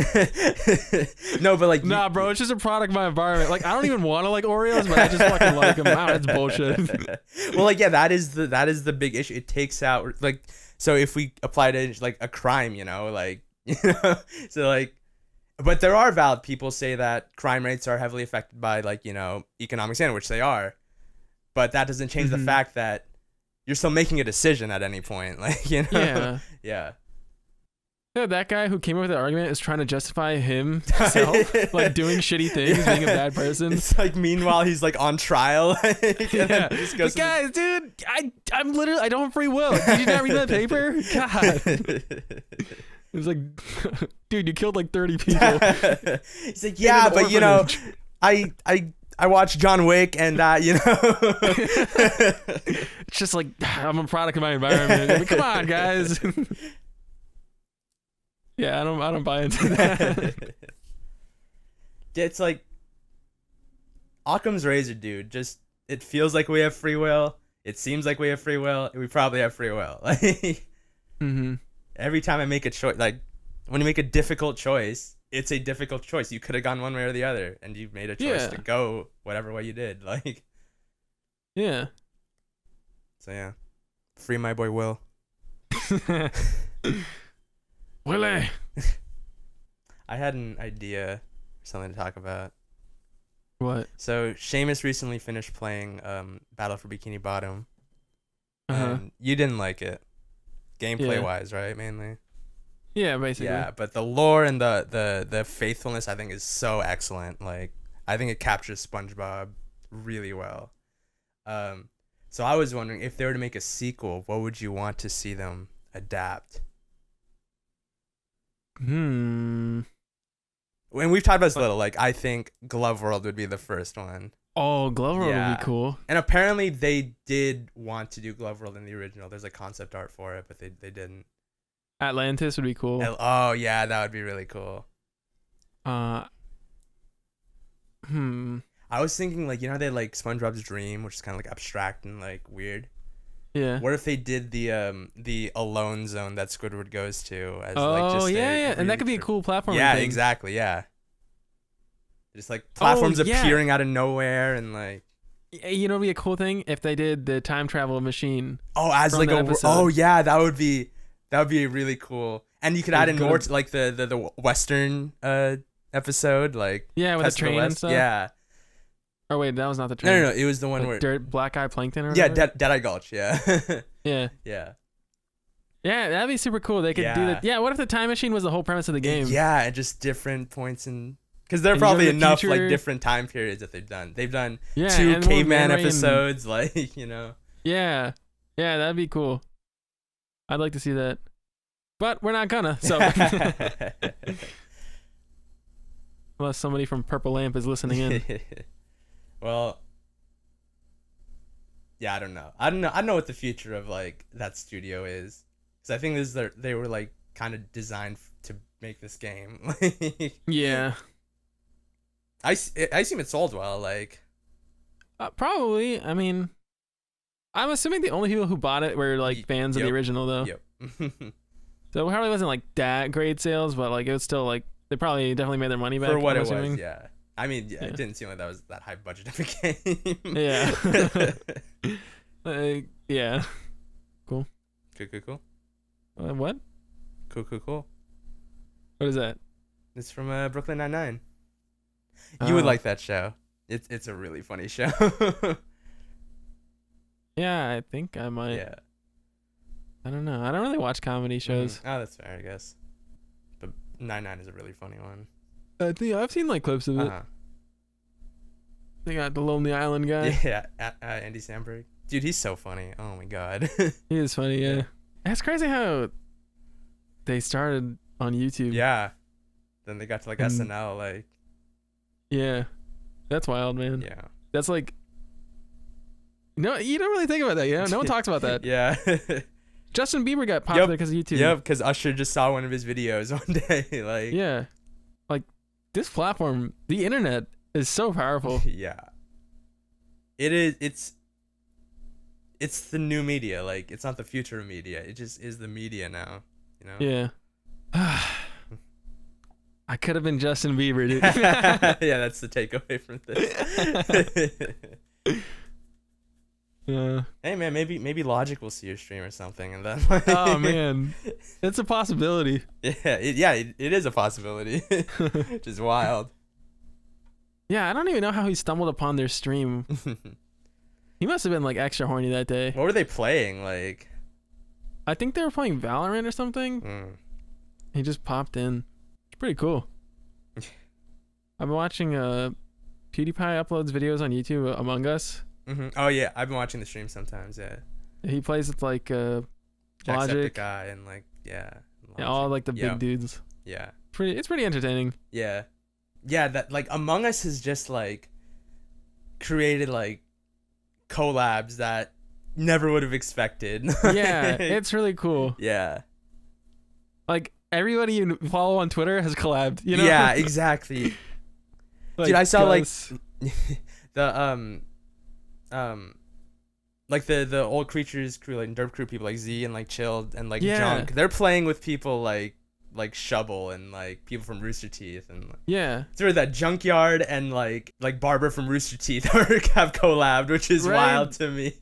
No, but like... Nah, bro, it's just a product of my environment. Like, I don't even want to like Oreos, but I just fucking like them. Wow, that's bullshit. Well, like, yeah, that is the big issue. It takes out, like... So if we apply to, like, a crime, you know, like... You know? So, like... But there are valid people say that crime rates are heavily affected by, like, you know, economic standard, which they are. But that doesn't change the fact that you're still making a decision at any point, like, you know. Yeah. Yeah, that guy who came up with that argument is trying to justify himself, like doing shitty things, being a bad person. It's like, meanwhile he's like on trial. Yeah. But guys, dude, I'm literally, I don't have free will. Did you not read that paper? God. It was like, dude, you killed like 30 people. He's like, yeah, but you know, I watched John Wick and you know. It's just like, I'm a product of my environment. I mean, come on, guys. Yeah, I don't buy into that. It's like Occam's razor, dude. Just, it feels like we have free will. It seems like we have free will. We probably have free will. Like, every time I make a choice, like when you make a difficult choice, it's a difficult choice. You could have gone one way or the other, and you made a choice to go whatever way you did. Like, yeah. So yeah, free my boy Will. Willie. I had an idea, something to talk about. What? So Seamus recently finished playing Battle for Bikini Bottom. Uh-huh. You didn't like it, gameplay wise, right? Mainly. Yeah, basically. Yeah, but the lore and the faithfulness I think is so excellent. Like I think it captures SpongeBob really well. So I was wondering if they were to make a sequel, what would you want to see them adapt? And we've talked about this a little. Like I think Glove World would be the first one. Oh, Glove World would be cool. And apparently they did want to do Glove World in the original. There's like concept art for it, but they didn't. Atlantis would be cool. Oh yeah, that would be really cool. I was thinking like, you know, they like SpongeBob's Dream, which is kind of like abstract and like weird. Yeah. What if they did the alone zone that Squidward goes to as and that could be a cool platform. Yeah, exactly. Yeah. Just like platforms appearing out of nowhere and like. You know, it'd be a cool thing if they did the time travel machine. Oh, as like a episode. Oh yeah, that would be really cool. And you could add in more to like the Western episode, like with the train and stuff. Yeah. Oh wait, that was not the train. No, it was the one like where Dirt Black Eye Plankton or Dead-Eye Gulch. Yeah. Yeah. Yeah. Yeah, that'd be super cool. They could do that. Yeah, what if the time machine was the whole premise of the game? Yeah, and just different points because there are probably enough like different time periods that they've done. They've done 2 caveman episodes, like, you know. Yeah, that'd be cool. I'd like to see that, but we're not gonna. So, unless somebody from Purple Lamp is listening in. Well, yeah, I don't know. I don't know what the future of like that studio is, because I think they were like kind of designed to make this game. Yeah. I assume it sold well, like. Probably. I mean, I'm assuming the only people who bought it were like fans of the original, though. Yep. So it probably wasn't like that great sales, but like it was still like they probably definitely made their money back for what I'm it assuming. was. Yeah. I mean, it didn't seem like that was that high budget of a game. Yeah. Yeah. Cool. Cool. What? Cool. What is that? It's from Brooklyn Nine-Nine. You would like that show. It's a really funny show. Yeah, I think I might. Yeah. I don't know. I don't really watch comedy shows. Oh, that's fair, I guess. But 9-9 is a really funny one. I think I've seen like clips of it. They got the Lonely Island guy. Yeah, Andy Samberg. Dude, he's so funny. Oh my god. He is funny, yeah. It's crazy how they started on YouTube. Yeah. Then they got to like SNL, like. Yeah. That's wild, man. Yeah. That's like. No, you don't really think about that, you know? No one talks about that. Yeah. Justin Bieber got popular because of YouTube. Yep, because Usher just saw one of his videos one day. Like. Yeah. Like, this platform, the internet, is so powerful. Yeah. It is. It's the new media. Like, it's not the future of media. It just is the media now. You know? Yeah. I could have been Justin Bieber, dude. Yeah, that's the takeaway from this. Yeah. Hey man, maybe Logic will see your stream or something, and then. Oh man, it's a possibility. Yeah, it is a possibility, which is wild. Yeah, I don't even know how he stumbled upon their stream. He must have been like extra horny that day. What were they playing? Like, I think they were playing Valorant or something. He just popped in. It's pretty cool. I've been watching PewDiePie uploads videos on YouTube, Among Us. Oh yeah, I've been watching the stream sometimes. Yeah, he plays with like Logic Jacksepticeye and like all like the big dudes. Yeah, it's pretty entertaining. Yeah, that like Among Us has just like created like collabs that never would have expected. Yeah, it's really cool. Yeah, like everybody you follow on Twitter has collabed. You know? Yeah, exactly. Like, dude, I saw like the like the old creatures crew, like Derp crew people like Z and like Chilled and like Junk. They're playing with people like Shovel and like people from Rooster Teeth and through that Junkyard and like Barbara from Rooster Teeth have collabed, which is wild to me.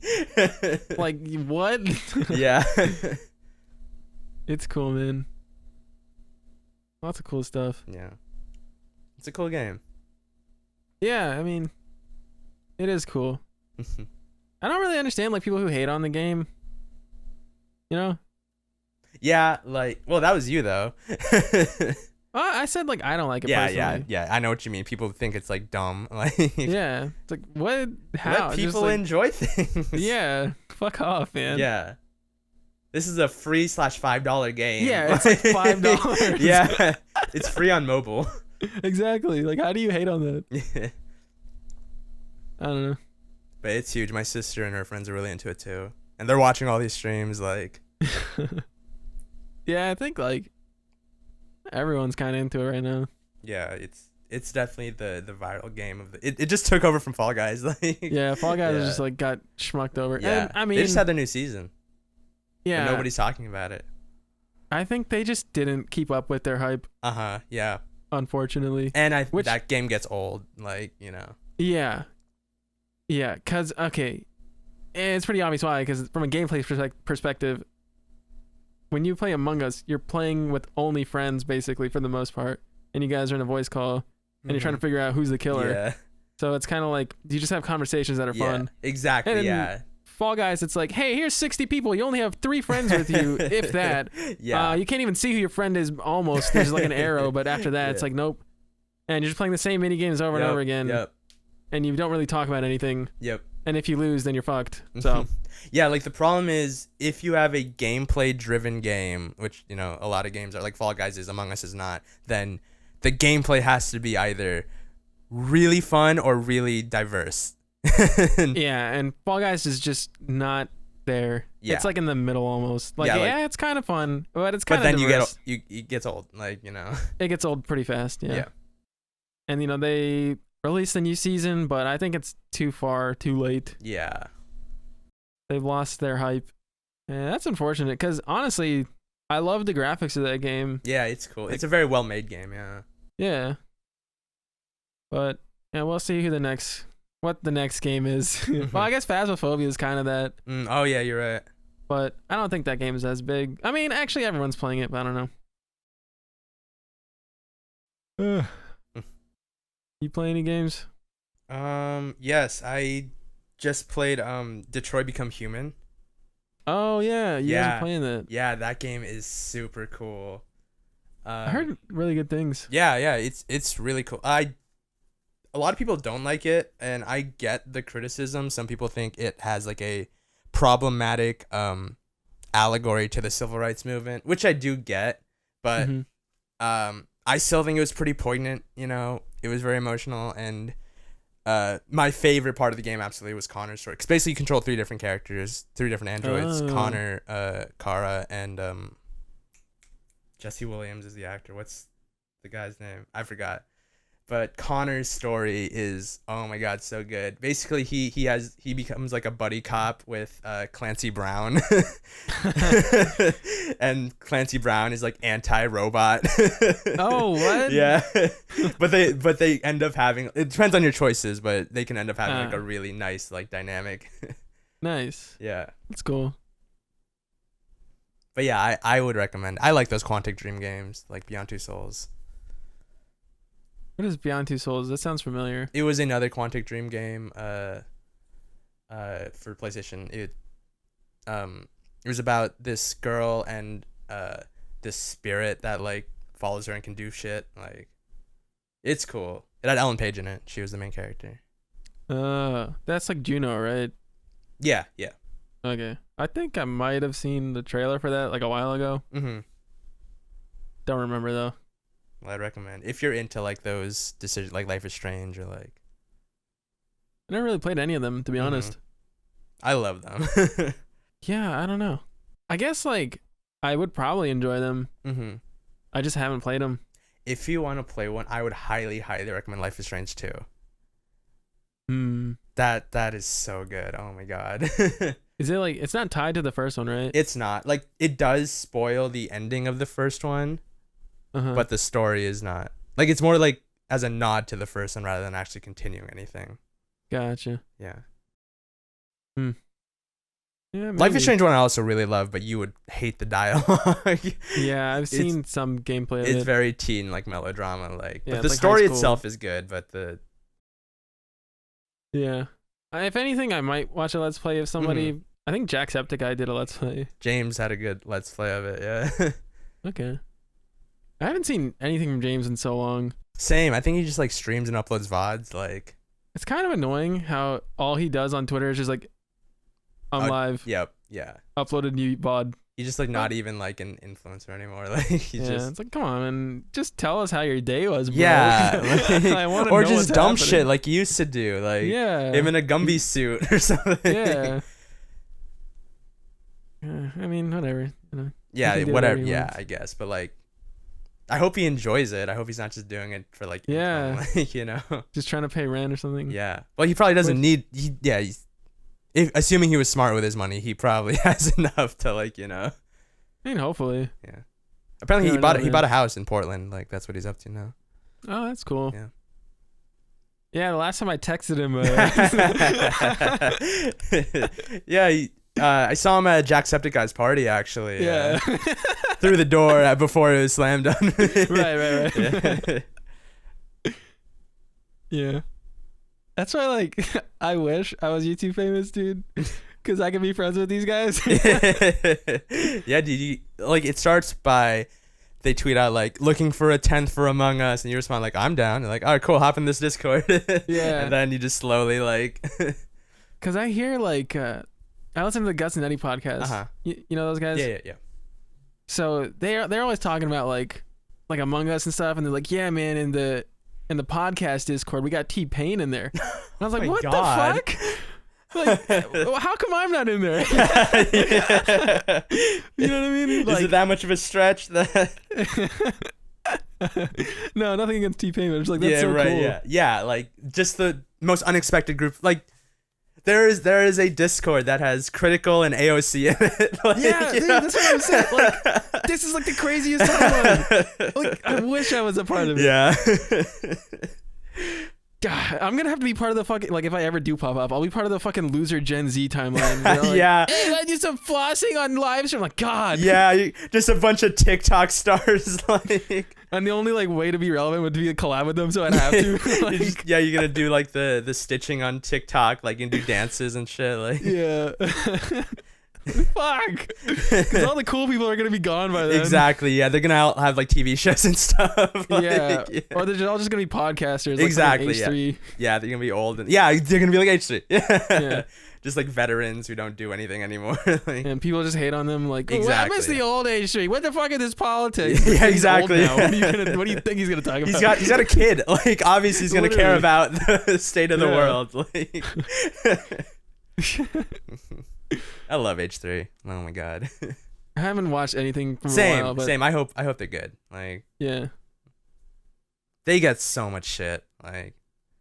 Like what? Yeah. It's cool, man. Lots of cool stuff. Yeah. It's a cool game. Yeah, I mean, it is cool. I don't really understand like people who hate on the game. You know? Yeah, like, well, that was you though. I said like I don't like it. Yeah, personally. yeah. I know what you mean. People think it's like dumb. Like, Yeah, it's like what? How? let Just, people like, enjoy things. Yeah, fuck off, man. Yeah. This is a free /$5 game. Yeah, it's like $5. Yeah, it's free on mobile. Exactly. Like, how do you hate on that? Yeah. I don't know. But it's huge. My sister and her friends are really into it too, and they're watching all these streams. Like, Yeah, I think like everyone's kind of into it right now. yeah, it's definitely the viral game of the. It just took over from Fall Guys. Like, Yeah, Fall Guys Yeah. just like got schmucked over. yeah. And, I mean, they just had their new season. yeah, But nobody's talking about it. I think they just didn't keep up with their hype, Yeah. unfortunately. And Which- that game gets old. Like, Yeah, yeah, cause okay, it's pretty obvious why. Because from a gameplay perspective, when you play Among Us, you're playing with only friends basically for the most part, and you guys are in a voice call, and you're trying to figure out who's the killer. Yeah. So it's kind of like you just have conversations that are fun. Exactly. And Yeah. Fall Guys, it's like, hey, here's 60 people. You only have 3 friends with you, if that. Yeah. You can't even see who your friend is. Almost there's like an arrow, but after that, it's Yeah. like nope. And you're just playing the same mini games over and over again. Yep. And you don't really talk about anything. Yep. And if you lose, then you're fucked. So Yeah, like the problem is if you have a gameplay driven game, which, a lot of games are like Fall Guys is, Among Us is not, then the gameplay has to be either really fun or really diverse. yeah, and Fall Guys is just not there. Yeah. It's like in the middle almost. Like, Yeah, like- yeah, it's kind of fun, but it's But kind of then diverse. it gets old, like, It gets old pretty fast, yeah. Yeah. And they released a new season, but I think it's too late. Yeah. They've lost their hype. And that's unfortunate because honestly, I love the graphics of that game. Yeah, it's cool. It's a very well made game, yeah. Yeah. But yeah, we'll see what the next game is. Well, I guess Phasmophobia is kind of that, Oh yeah, you're right. but I don't think that game is as big. I mean, actually everyone's playing it, but I don't know. You play any games? Yes, I just played Detroit Become Human. Oh yeah, you guys Yeah. are playing that. Yeah, that game is super cool. I heard really good things. Yeah, it's really cool. A lot of people don't like it, and I get the criticism. Some people think it has like a problematic allegory to the civil rights movement, which I do get, but Mhm. I still think it was pretty poignant. It was very emotional, and my favorite part of the game absolutely was Connor's story. Because basically you control 3 different characters, 3 different androids. Oh. Connor, Kara, and Jesse Williams is the actor. What's the guy's name? I forgot. But Connor's story is, oh my god, so good. Basically, he becomes like a buddy cop with Clancy Brown, and Clancy Brown is like anti-robot. Oh, what? Yeah, but they end up having, it depends on your choices, but they can end up having like a really nice like dynamic. Nice. Yeah, That's cool. but yeah, I would recommend. I like those Quantic Dream games like Beyond Two Souls. What is Beyond Two Souls? That sounds familiar. It was another Quantic Dream game for PlayStation. It was about this girl and this spirit that like follows her and can do shit. Like, it's cool. It had Ellen Page in it. She was the main character. That's like Juno, right? Yeah. Okay. I think I might have seen the trailer for that like a while ago. Don't remember though. Well, I'd recommend if you're into like those decisions, like Life is Strange or like. I never really played any of them, to be honest. I love them. Yeah, I don't know. I guess like I would probably enjoy them. I just haven't played them. If you want to play one, I would highly recommend Life is Strange 2. That is so good. Oh my god. Is it like it's not tied to the first one, right? It's not. Like, it does spoil the ending of the first one, but the story is not. Like, it's more like as a nod to the first one rather than actually continuing anything. Gotcha. Yeah. Yeah, Life maybe. is Strange 1 I also really love, but you would hate the dialogue. Yeah, I've seen some gameplay of it. It's very teen, like melodrama, like. Yeah, But the it's like story high school. itself is good, but the. Yeah. If anything, I might watch a Let's Play of somebody. Mhm. I think Jacksepticeye did a Let's Play. James had a good Let's Play of it, yeah. Okay. I haven't seen anything from James in so long. Same. I think he just like streams and uploads VODs, like. It's kind of annoying how all he does on Twitter is just like, I'm live, Yep. Yeah. upload a new VOD. He's just like not even like an influencer anymore. Like he's Yeah, just. it's like, come on, man. Just tell us how your day was, bro. Yeah. I want to or know just what's dumb happening. shit like you used to do, like. Yeah. Him in a Gumby suit or something. Yeah. I mean, whatever. You know. Yeah, can do whatever. whatever he Yeah, wants. I guess. But like, I hope he enjoys it. I hope he's not just doing it for like. Yeah. income, like, you know. Just trying to pay rent or something. Yeah. Well, he probably doesn't need. He's. Assuming he was smart with his money, he probably has enough to like, you know. I mean, hopefully. Yeah. Apparently, You he never know, bought man. a house in Portland. Like that's what he's up to now. Oh, that's cool. Yeah. Yeah, the last time I texted him. Yeah. I saw him at Jacksepticeye's party actually. Yeah. Through the door before it was slammed on. Right. Yeah. Yeah. That's why, like, I wish I was YouTube famous, dude. Because I can be friends with these guys. Yeah, dude. Like, it starts by they tweet out, like, looking for a 10th for Among Us. And you respond, like, I'm down. You're like, all right, cool. Hop in this Discord. Yeah. And then you just slowly, like. Because I hear, like, I listen to the Guts and Eddie podcast. Uh-huh. You know those guys? Yeah. So they're always talking about, like Among Us and stuff. And they're like, yeah, man, in the podcast Discord, we got T-Pain in there. And I was like, my what God. the fuck? Like, how come I'm not in there? Yeah. You know what I mean? Is Like, it that much of a stretch? That no, nothing against T-Pain, but it's like, that's so cool. Yeah, like just the most unexpected group. Like there is a Discord that has Critical and AOC in it. Like, Yeah, you dude, know? that's what I'm saying. Like, this is like the craziest timeline. Like, I wish I was a part of it. Yeah. God, I'm gonna have to be part of the fucking, like, if I ever do pop up, I'll be part of the fucking loser Gen Z timeline. They're like, Yeah. hey, I do some flossing on live stream. I'm like, God. Yeah, just a bunch of TikTok stars. Like, And the only like way to be relevant would be to collab with them, so I'd have to. Like, yeah, you're gonna do like the stitching on TikTok, like you can do dances and shit. Like, yeah. Fuck. Because all the cool people are gonna be gone by then. exactly. Yeah, they're gonna have like TV shows and stuff. Like, Yeah. Or they're all just gonna be podcasters. Like Exactly, H3. Yeah, they're gonna be old and they're gonna be like H3. Yeah. Yeah. Just like veterans who don't do anything anymore. Like, And people just hate on them, like, oh, I Exactly. miss the old H3. What the fuck is this politics? Yeah, He's old exactly. now. What do you think he's gonna talk about? he's got a kid. Like obviously he's gonna care Literally. about the state of the Yeah. world. Like, I love H3. Oh my god. I haven't watched anything from a while, but Same. I hope they're good. Like yeah, they get so much shit. Like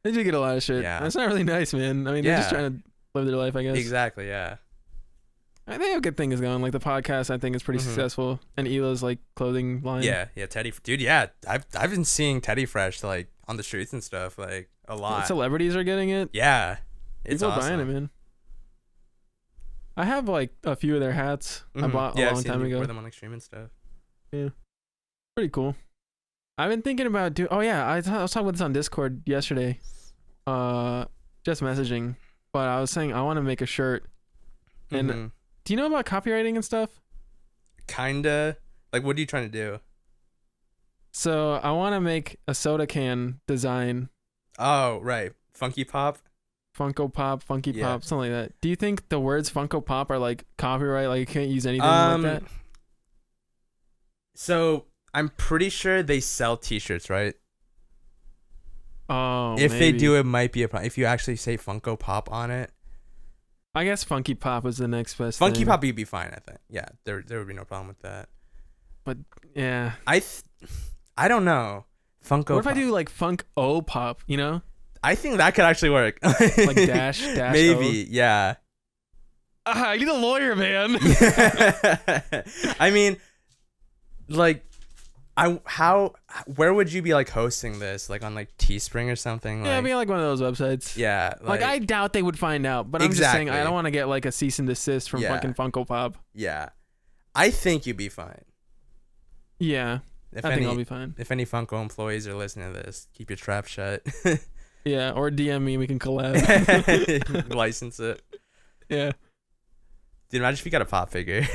they do get a lot of shit. Yeah. That's not really nice, man. I mean, they're just Yeah. trying to live their life, I guess. exactly. Yeah. I think have good things going. Like the podcast, I think is pretty Mhm. successful, and Ela's like clothing line. Yeah. Teddy, dude. Yeah, I've been seeing Teddy Fresh like on the streets and stuff like a lot. Celebrities are getting it. Yeah, it's People are awesome. buying it, man. I have like a few of their hats I Mhm. bought Yeah, a I've long seen time you ago. wear them on like stream and stuff. Pretty cool. I've been thinking about oh yeah, I was talking about this on Discord yesterday. Just messaging, but I was saying I want to make a shirt. And Mhm. do you know about copywriting and stuff? Kinda. Like, what are you trying to do? So I want to make a soda can design, Oh, right. Funky Pop. Funko Pop, Funky Yeah. Pop, something like that. Do you think the words Funko Pop are like copyright? Like you can't use anything like that? So I'm pretty sure they sell T-shirts, right? Oh, If they maybe. do, it might be a problem. If you actually say Funko Pop on it, I guess Funky Pop is the next best Funky thing. Pop, you'd be fine. I think. Yeah, there would be no problem with that. Yeah. I don't know. Funko. What if I Pop. do like Funk O Pop, you know? I think that could actually work. Like dash Maybe. Yeah. I need a lawyer, man. I mean, like, Where would you be like hosting this? Like on like Teespring or something? Yeah, like, it'd be like one of those websites. yeah. Like I doubt they would find out, but I'm just saying I don't want to get like a cease and desist from fucking Funko Pop. Yeah. I think you'd be fine. Yeah. I think I'll be fine. If any Funko employees are listening to this, keep your trap shut. Yeah, or DM me, we can collab. License it. Yeah. Dude, imagine if you got a pop figure.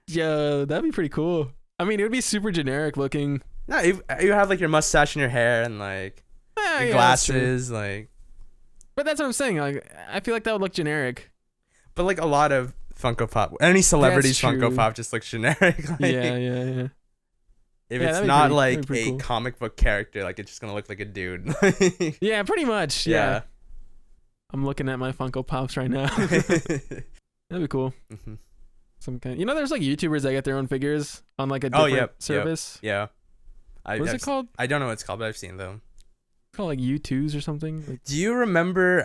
Yo, that'd be pretty cool. I mean, it would be super generic looking. No, you have like your mustache and your hair and like your glasses, like. But that's what I'm saying. Like, I feel like that would look generic. But like a lot of Funko Pop, any celebrities Funko Pop just looks generic. Like, yeah. If it's not like a cool comic book character, like it's just gonna look like a dude. Yeah, pretty much. Yeah. I'm looking at my Funko Pops right now. That'd be cool. Mm-hmm. Some kind. There's like YouTubers that get their own figures on like a different service. Yeah. What's it called? I don't know what it's called, but I've seen them. It's called like U2s or something. Like, do you remember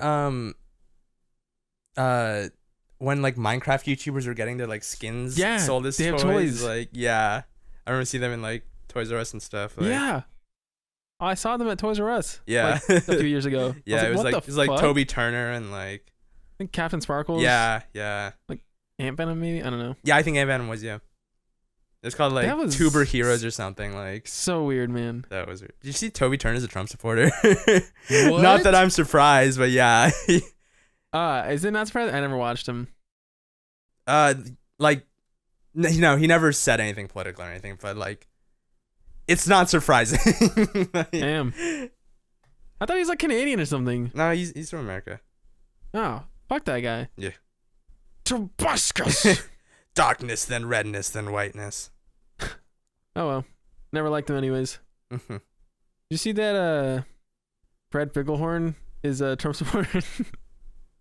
when like Minecraft YouTubers were getting their like skins sold as toys? Like, yeah. I remember seeing them in like Toys R Us and stuff. Like, yeah. Oh, I saw them at Toys R Us. Yeah. Like, a few years ago. Yeah, it was like Toby Turner and like I think Captain Sparkles. Yeah. Like Ant Venom maybe? I don't know. Yeah, I think Ant Venom was, yeah. It's called like Tuber Heroes or something. Like so weird, man. That was weird. Did you see Toby Turner's a Trump supporter? What? Not that I'm surprised, but yeah. Is it not surprising? I never watched him. Like he never said anything political or anything, but like it's not surprising. Damn. I thought he was like Canadian or something. No, he's from America. Oh, fuck that guy. Yeah. Tobuscus. Darkness, then redness, then whiteness. Oh well. Never liked him anyways. Mm-hmm. Did you see that Fred Ficklehorn is a Trump supporter?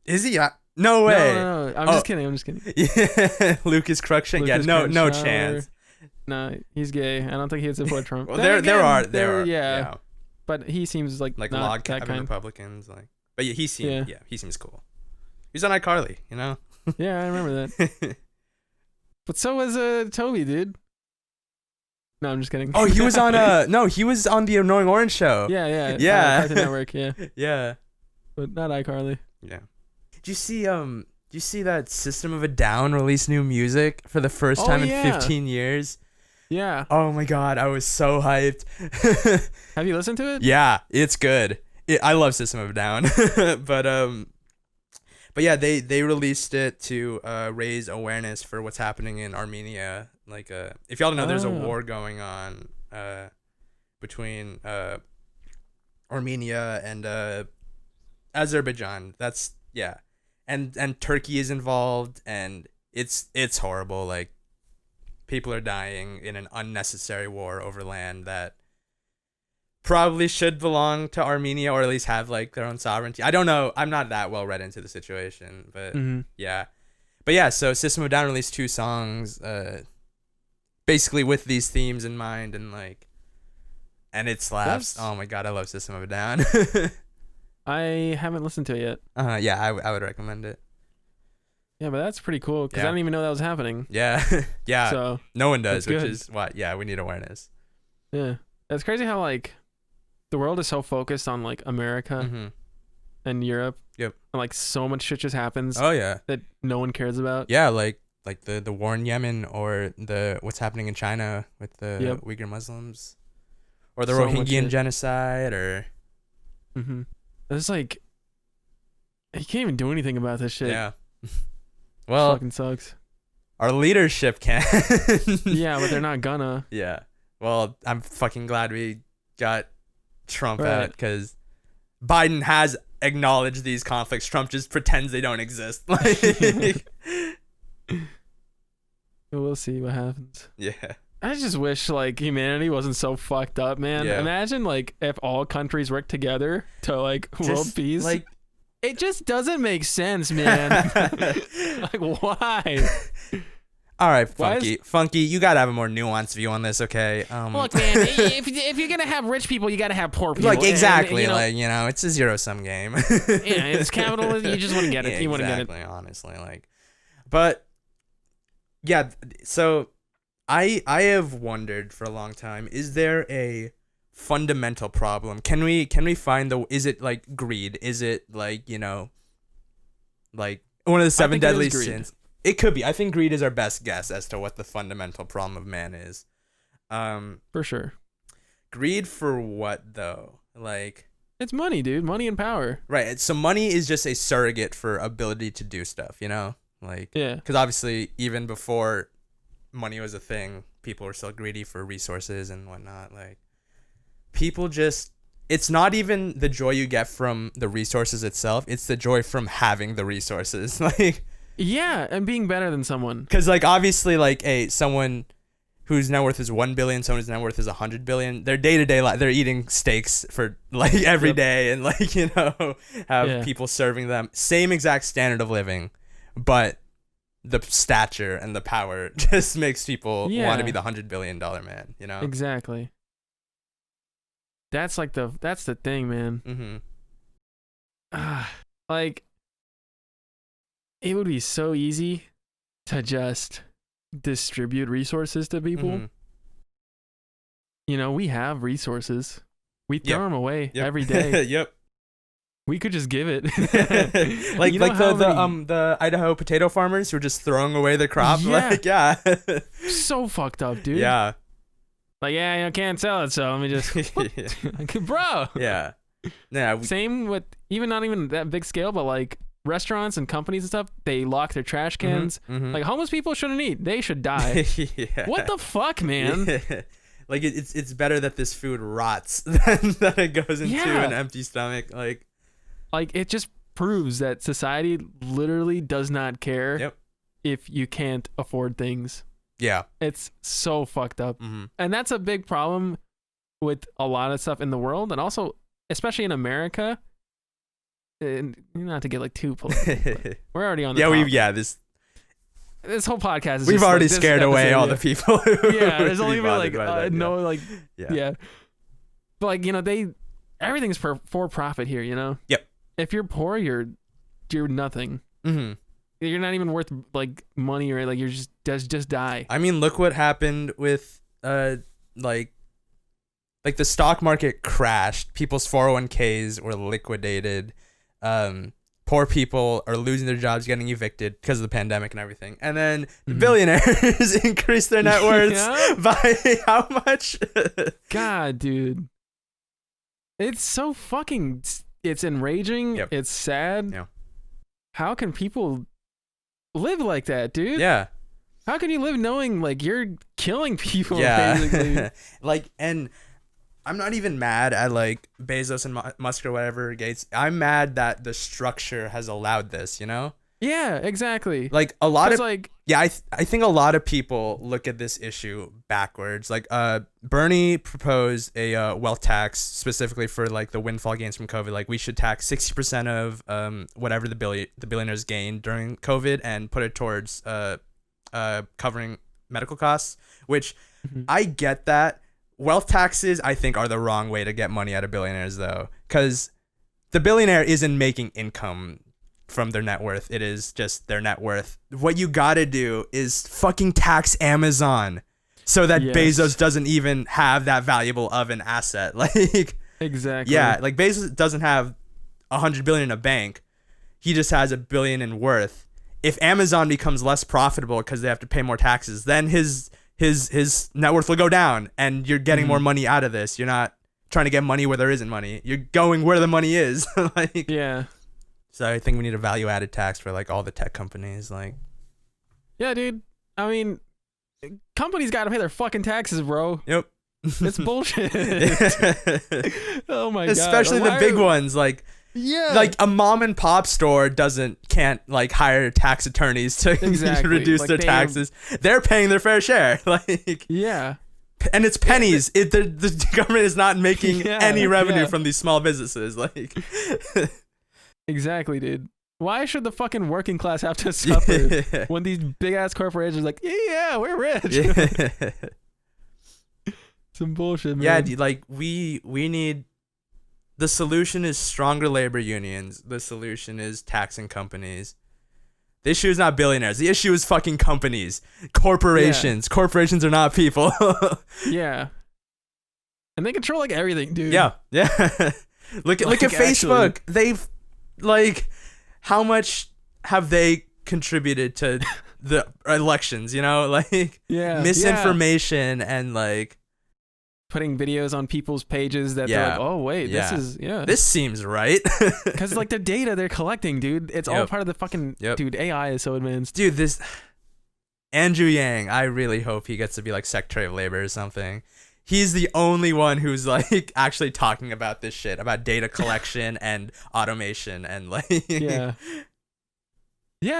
Is he? No way. No. I'm just kidding. Yeah. Lucas Cruikshank. Yeah, no chance. No, he's gay. I don't think he'd support Trump. Well, there are. Yeah. But he seems like not log that cabin kind. Republicans. Like, but yeah, he seems cool. He's on iCarly, Yeah, I remember that. But so was Toby, dude. No, I'm just kidding. Oh, he was on he was on the Annoying Orange show. Yeah. Cartoon Network, yeah. Yeah. But not iCarly. Yeah. Do you see that System of a Down released new music for the first time in 15 years? Yeah. Oh my god, I was so hyped. Have you listened to it? Yeah, it's good. I love System of a Down. But yeah, they released it to raise awareness for what's happening in Armenia. Like, if y'all don't know, there's a war going on between Armenia and Azerbaijan. That's and Turkey is involved, and it's horrible. Like, people are dying in an unnecessary war over land that probably should belong to Armenia, or at least have like their own sovereignty. I don't know. I'm not that well read into the situation, but yeah. But yeah, so System of a Down released 2 songs, basically with these themes in mind, and it slaps. Oh my god, I love System of a Down. I haven't listened to it yet. Yeah, I would recommend it. Yeah, but that's pretty cool because I didn't even know that was happening. Yeah, yeah. So no one does, which is why. Yeah, we need awareness. Yeah, it's crazy how like the world is so focused on like America and Europe. Yep. And like so much shit just happens. Oh yeah. That no one cares about. Yeah, like the war in Yemen, or what's happening in China with the Uyghur Muslims, or the Rohingya genocide, or. It's like you can't even do anything about this shit. Yeah. Well, it fucking sucks. Our leadership can. Yeah, but they're not gonna. Yeah. Well, I'm fucking glad we got Trump out, because Biden has acknowledged these conflicts. Trump just pretends they don't exist. Like, we'll see what happens. Yeah. I just wish like humanity wasn't so fucked up, man. Yeah. Imagine like if all countries worked together to like world peace. Like, it just doesn't make sense, man. Like, why? All right, Funky, you gotta have a more nuanced view on this, okay? Look, man, if you're gonna have rich people, you gotta have poor people. Like, exactly, and, it's a zero-sum game. Yeah, it's capitalism. You just want to get it. Yeah, you want to get it. Exactly, honestly, but yeah. So I have wondered for a long time, is there a fundamental problem? Can we find is it like greed? Is it like, like one of the seven deadly sins? It could be. I think greed is our best guess as to what the fundamental problem of man is. For sure. Greed for what though? Like, it's money, dude. Money and power. Right. So money is just a surrogate for ability to do stuff, Like, yeah. Because obviously, even before money was a thing, people were still greedy for resources and whatnot. Like, people just, it's not even the joy you get from the resources itself. It's the joy from having the resources. Like, yeah, and being better than someone. Because, like, obviously, like, someone whose net worth is 1 billion, someone whose net worth is 100 billion, their day-to-day life, they're eating steaks for, like, every day and, like, have people serving them. Same exact standard of living, but the stature and the power just makes people want to be the $100 billion man, Exactly. That's the thing, man. Mm-hmm. Like, it would be so easy to just distribute resources to people. Mm-hmm. We have resources. We throw them away every day. Yep. We could just give it. like the Idaho potato farmers who are just throwing away their crop. Yeah. So fucked up, dude. Yeah. Like, I can't sell it, so let me just bro. Yeah. Same with not even that big scale, but like restaurants and companies and stuff, they lock their trash cans. Mm-hmm. Like, homeless people shouldn't eat. They should die. Yeah. What the fuck, man? Yeah. Like, it's better that this food rots than that it goes into an empty stomach. Like, it just proves that society literally does not care if you can't afford things. Yeah. It's so fucked up. Mm-hmm. And that's a big problem with a lot of stuff in the world, and also, especially in America. And not to get like too political, we're already on the topic. This whole podcast is we've just already like scared away all the people there's only been like but like everything's for profit here. Yep. If you're poor, you're nothing. Mm-hmm. You're not even worth like money, or like you're just die. I mean, look what happened with like the stock market crashed, people's 401ks were liquidated, poor people are losing their jobs, getting evicted because of the pandemic and everything. And then the billionaires increase their net worths by how much? God, dude. It's so fucking... It's enraging. Yep. It's sad. Yeah. How can people live like that, dude? Yeah. How can you live knowing, like, you're killing people, basically? Like, and... I'm not even mad at like Bezos and Musk or whatever, Gates. I'm mad that the structure has allowed this, Yeah, exactly. Like a lot of like, I think a lot of people look at this issue backwards. Like Bernie proposed a wealth tax specifically for like the windfall gains from COVID. Like we should tax 60% of whatever the billionaires gained during COVID and put it towards covering medical costs, which I get that. Wealth taxes, I think, are the wrong way to get money out of billionaires, though, because the billionaire isn't making income from their net worth. It is just their net worth. What you gotta do is fucking tax Amazon so that Bezos doesn't even have that valuable of an asset. Like, exactly. Yeah, like Bezos doesn't have $100 billion in a bank. He just has $1 billion in worth. If Amazon becomes less profitable because they have to pay more taxes, then his net worth will go down, and you're getting more money out of this. You're not trying to get money where there isn't money. You're going where the money is. Like, yeah. So I think we need a value-added tax for like all the tech companies. Like, yeah, dude. I mean, companies got to pay their fucking taxes, bro. Yep. It's bullshit. Oh my god. Especially the big ones, like. Yeah, like a mom and pop store can't like hire tax attorneys to reduce their taxes. They're paying their fair share. Like, yeah, and it's pennies. The government is not making any revenue from these small businesses. Like, exactly, dude. Why should the fucking working class have to suffer when these big ass corporations are like, yeah, we're rich? Some bullshit, man. Yeah, dude, like we need. The solution is stronger labor unions. The solution is taxing companies. The issue is not billionaires. The issue is fucking companies, corporations. Yeah. Corporations are not people. Yeah. And they control like everything, dude. Yeah. Look at Facebook. They've like, how much have they contributed to the elections? You know, like misinformation and like putting videos on people's pages that they're like, oh wait, this seems right. Because like the data they're collecting, dude, it's all part of the fucking dude. AI is so advanced, dude. This Andrew Yang, I really hope he gets to be like Secretary of Labor or something. He's the only one who's like actually talking about this shit, about data collection and automation and like yeah,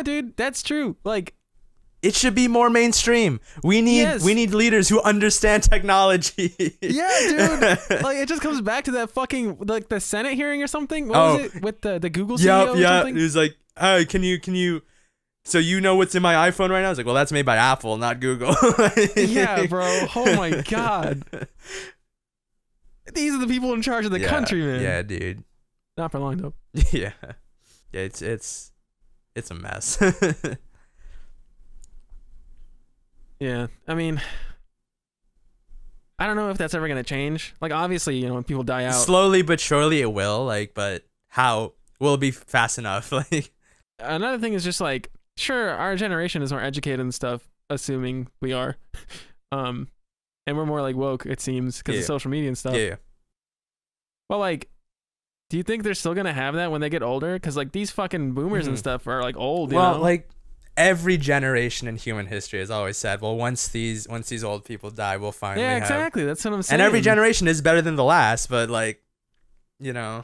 dude, that's true. Like, it should be more mainstream. We need leaders who understand technology. Yeah, dude. Like, it just comes back to that fucking like the Senate hearing or something. What was it with the Google CEO? Or something? He was like, "Oh, can you? So you know what's in my iPhone right now?" I was like, "Well, that's made by Apple, not Google." Yeah, bro. Oh my god. These are the people in charge of the country, man. Yeah, dude. Not for long though. Yeah. It's a mess. Yeah, I mean, I don't know if that's ever gonna change. Like, obviously, you know, when people die out, slowly but surely it will. Like, but how will it be fast enough? Like, another thing is just like, sure, our generation is more educated and stuff, assuming we are, and we're more like woke, it seems, because of social media and stuff. Yeah. But like, do you think they're still gonna have that when they get older? Because like these fucking boomers and stuff are like old. You know? Like. Every generation in human history has always said, well, once these old people die, we'll finally have... exactly. That's what I'm saying. And every generation is better than the last, but like, you know,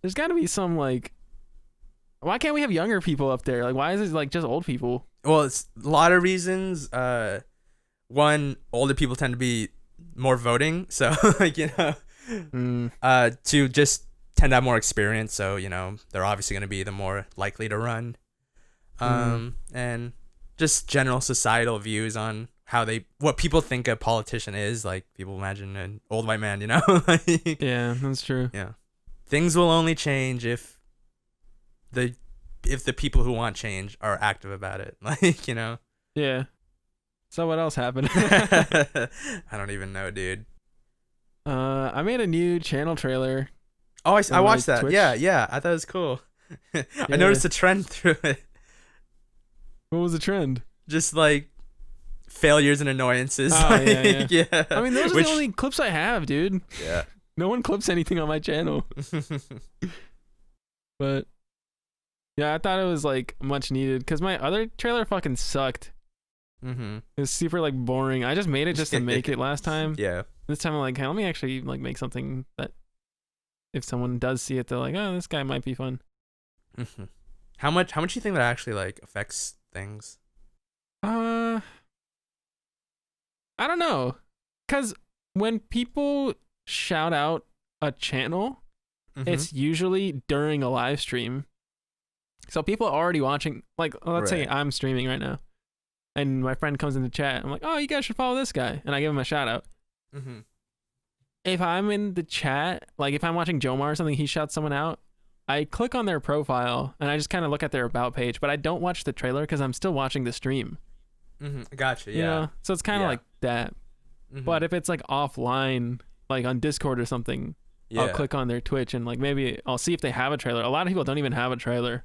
there's got to be some like, why can't we have younger people up there? Like, why is it like just old people? Well, it's a lot of reasons. One, older people tend to be more voting, so like, you know, to just tend to have more experience, so you know, they're obviously going to be the more likely to run. And just general societal views on what people think a politician is. Like, people imagine an old white man, you know? Like, yeah, that's true. Yeah. Things will only change if the people who want change are active about it. Like, you know? Yeah. So what else happened? I don't even know, dude. I made a new channel trailer. Oh, I watched that. Twitch. Yeah. I thought it was cool. I noticed a trend through it. What was the trend? Just like failures and annoyances. Oh, like, yeah. I mean, those are the only clips I have, dude. Yeah. No one clips anything on my channel. But yeah, I thought it was like much needed because my other trailer fucking sucked. It was super like boring. I just made it just to make it last time. Yeah. This time I'm like, hey, let me actually like make something that if someone does see it, they're like, oh, this guy might be fun. How much do you think that actually like affects things? I don't know, cause when people shout out a channel, it's usually during a live stream. So people are already watching. Like, let's say I'm streaming right now, and my friend comes in the chat. I'm like, oh, you guys should follow this guy, and I give him a shout out. If I'm in the chat, like if I'm watching Jomar or something, he shouts someone out. I click on their profile and I just kind of look at their about page, but I don't watch the trailer because I'm still watching the stream. Gotcha. Yeah. You know? So it's kind of like that. But if it's like offline, like on Discord or something, I'll click on their Twitch and like maybe I'll see if they have a trailer. A lot of people don't even have a trailer.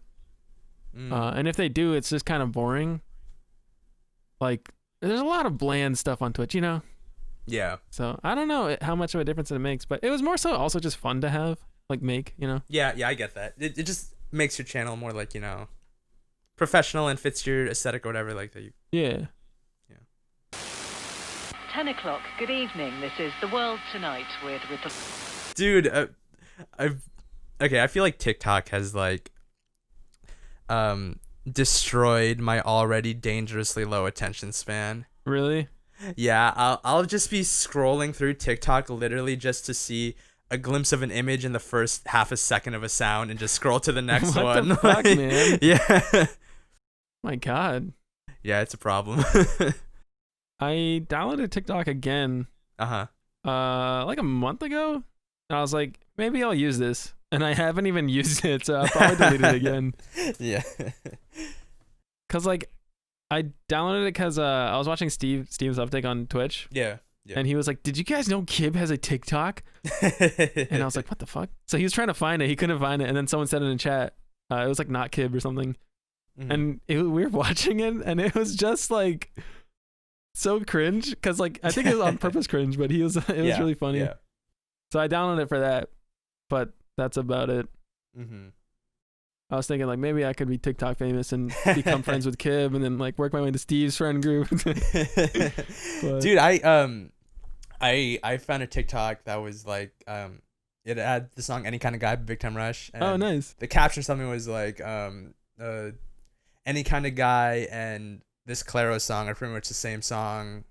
And if they do, it's just kind of boring. Like, there's a lot of bland stuff on Twitch, you know? Yeah. So I don't know how much of a difference it makes, but it was more so also just fun to have. Like make, you know? Yeah, I get that. It just makes your channel more like, you know, professional and fits your aesthetic or whatever like that. Yeah. 10 o'clock. Good evening. This is The World Tonight with Dude, I feel like TikTok has like destroyed my already dangerously low attention span. Really? Yeah, I'll just be scrolling through TikTok literally just to see a glimpse of an image in the first half a second of a sound and just scroll to the next what one. The fuck, man? Yeah. My God. Yeah, it's a problem. I downloaded TikTok again. Like a month ago. And I was like, maybe I'll use this. And I haven't even used it, so I'll probably delete it again. Yeah. Cause like I downloaded it because I was watching Steve's Update on Twitch. Yeah. And he was like, "Did you guys know Kib has a TikTok?" And I was like, "What the fuck?" So he was trying to find it. He couldn't find it. And then someone said it in chat. It was like not Kib or something. Mhm. And we were watching it, and it was just like so cringe. Cause like I think it was on purpose cringe, but it was really funny. Yeah. So I downloaded it for that, but that's about it. Mm-hmm. I was thinking like maybe I could be TikTok famous and become friends with Kib, and then like work my way into Steve's friend group. But, Dude, I found a TikTok that was like it had the song "Any Kind of Guy" by Big Time Rush. And oh, nice. the caption or something was like "Any Kind of Guy" and this Claro song are pretty much the same song.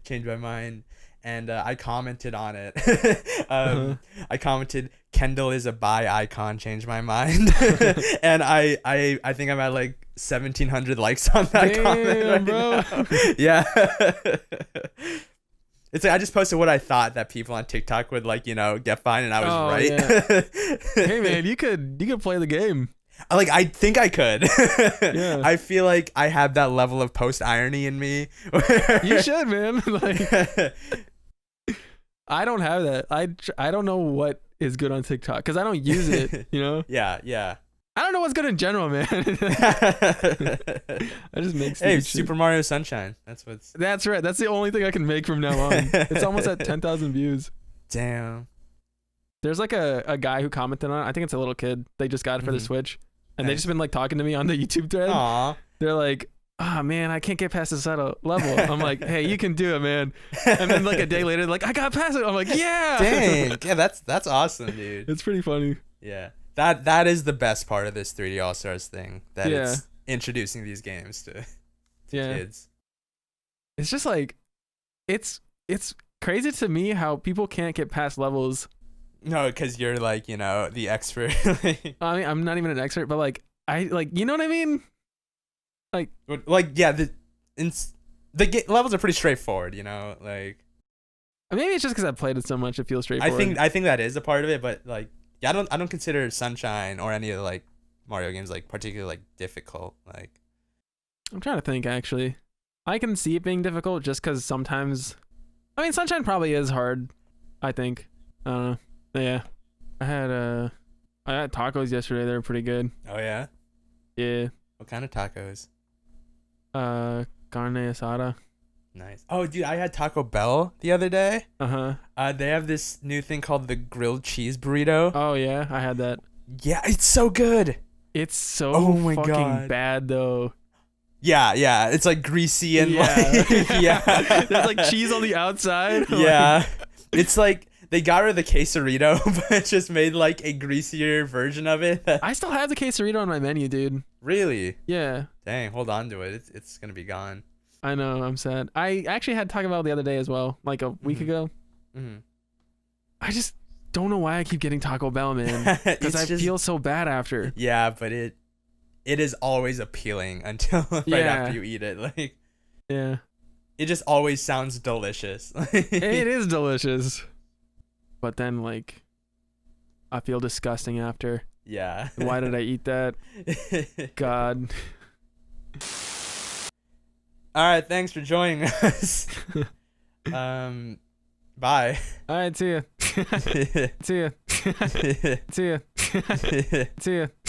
Changed my mind. And I commented on it. I commented, "Kendall is a bi icon, changed my mind." And I think I'm at like 1,700 likes on that comment right bro. now. Yeah. It's like I just posted what I thought that people on TikTok would like, get fine, and I was right. Yeah. Hey man, you could play the game. Like I think I could. Yeah. I feel like I have that level of post irony in me. You should, man. Like, I don't have that. I don't know what is good on TikTok because I don't use it. Yeah. I don't know what's good in general, man. I just make Hey, stupid Super shit. Mario Sunshine. That's right. That's the only thing I can make from now on. It's almost at 10,000 views. Damn. There's like a guy who commented on it. I think it's a little kid. They just got it for the Switch. And they Nice. just been like talking to me on the YouTube thread. Aw. They're like, "Oh man, I can't get past this level." I'm like, "Hey, you can do it, man." And then like a day later, like, "I got past it." I'm like, "Yeah." Dang. Yeah, that's awesome, dude. It's pretty funny. Yeah. That is the best part of this 3D All-Stars thing. That Yeah. it's introducing these games to Yeah. kids. It's just like, it's crazy to me how people can't get past levels. No, because you're like, the expert. I mean, I'm not even an expert, but like, you know what I mean? Like, yeah, levels are pretty straightforward, like. Maybe it's just because I've played it so much, it feels straightforward. I think that is a part of it, but like, yeah, I don't consider Sunshine or any of the like Mario games like particularly like difficult. Like, I'm trying to think actually. I can see it being difficult just because sometimes. I mean, Sunshine probably is hard. I think. I don't know. But yeah, I had tacos yesterday. They were pretty good. oh yeah, Yeah. what kind of tacos? Carne asada. Nice. Oh, dude, I had Taco Bell the other day. They have this new thing called the grilled cheese burrito. Oh yeah, I had that. Yeah, it's so good. It's so Oh my fucking God. bad though. Yeah, it's like greasy and like yeah. There's like cheese on the outside. Yeah. It's like they got rid of the quesarito, but just made like a greasier version of it. I still have the quesarito on my menu, dude. Really? Yeah. Dang, hold on to it. It's gonna be gone. I know, I'm sad. I actually had Taco Bell the other day as well, like a week ago. Mm-hmm. I just don't know why I keep getting Taco Bell, man. Because I feel so bad after. Yeah, but it is always appealing until right after you eat it. Like, yeah, it just always sounds delicious. it is delicious. But then, like, I feel disgusting after. Yeah. Why did I eat that? God. All right, thanks for joining us. Bye. All right, see ya. See ya. See ya. See ya.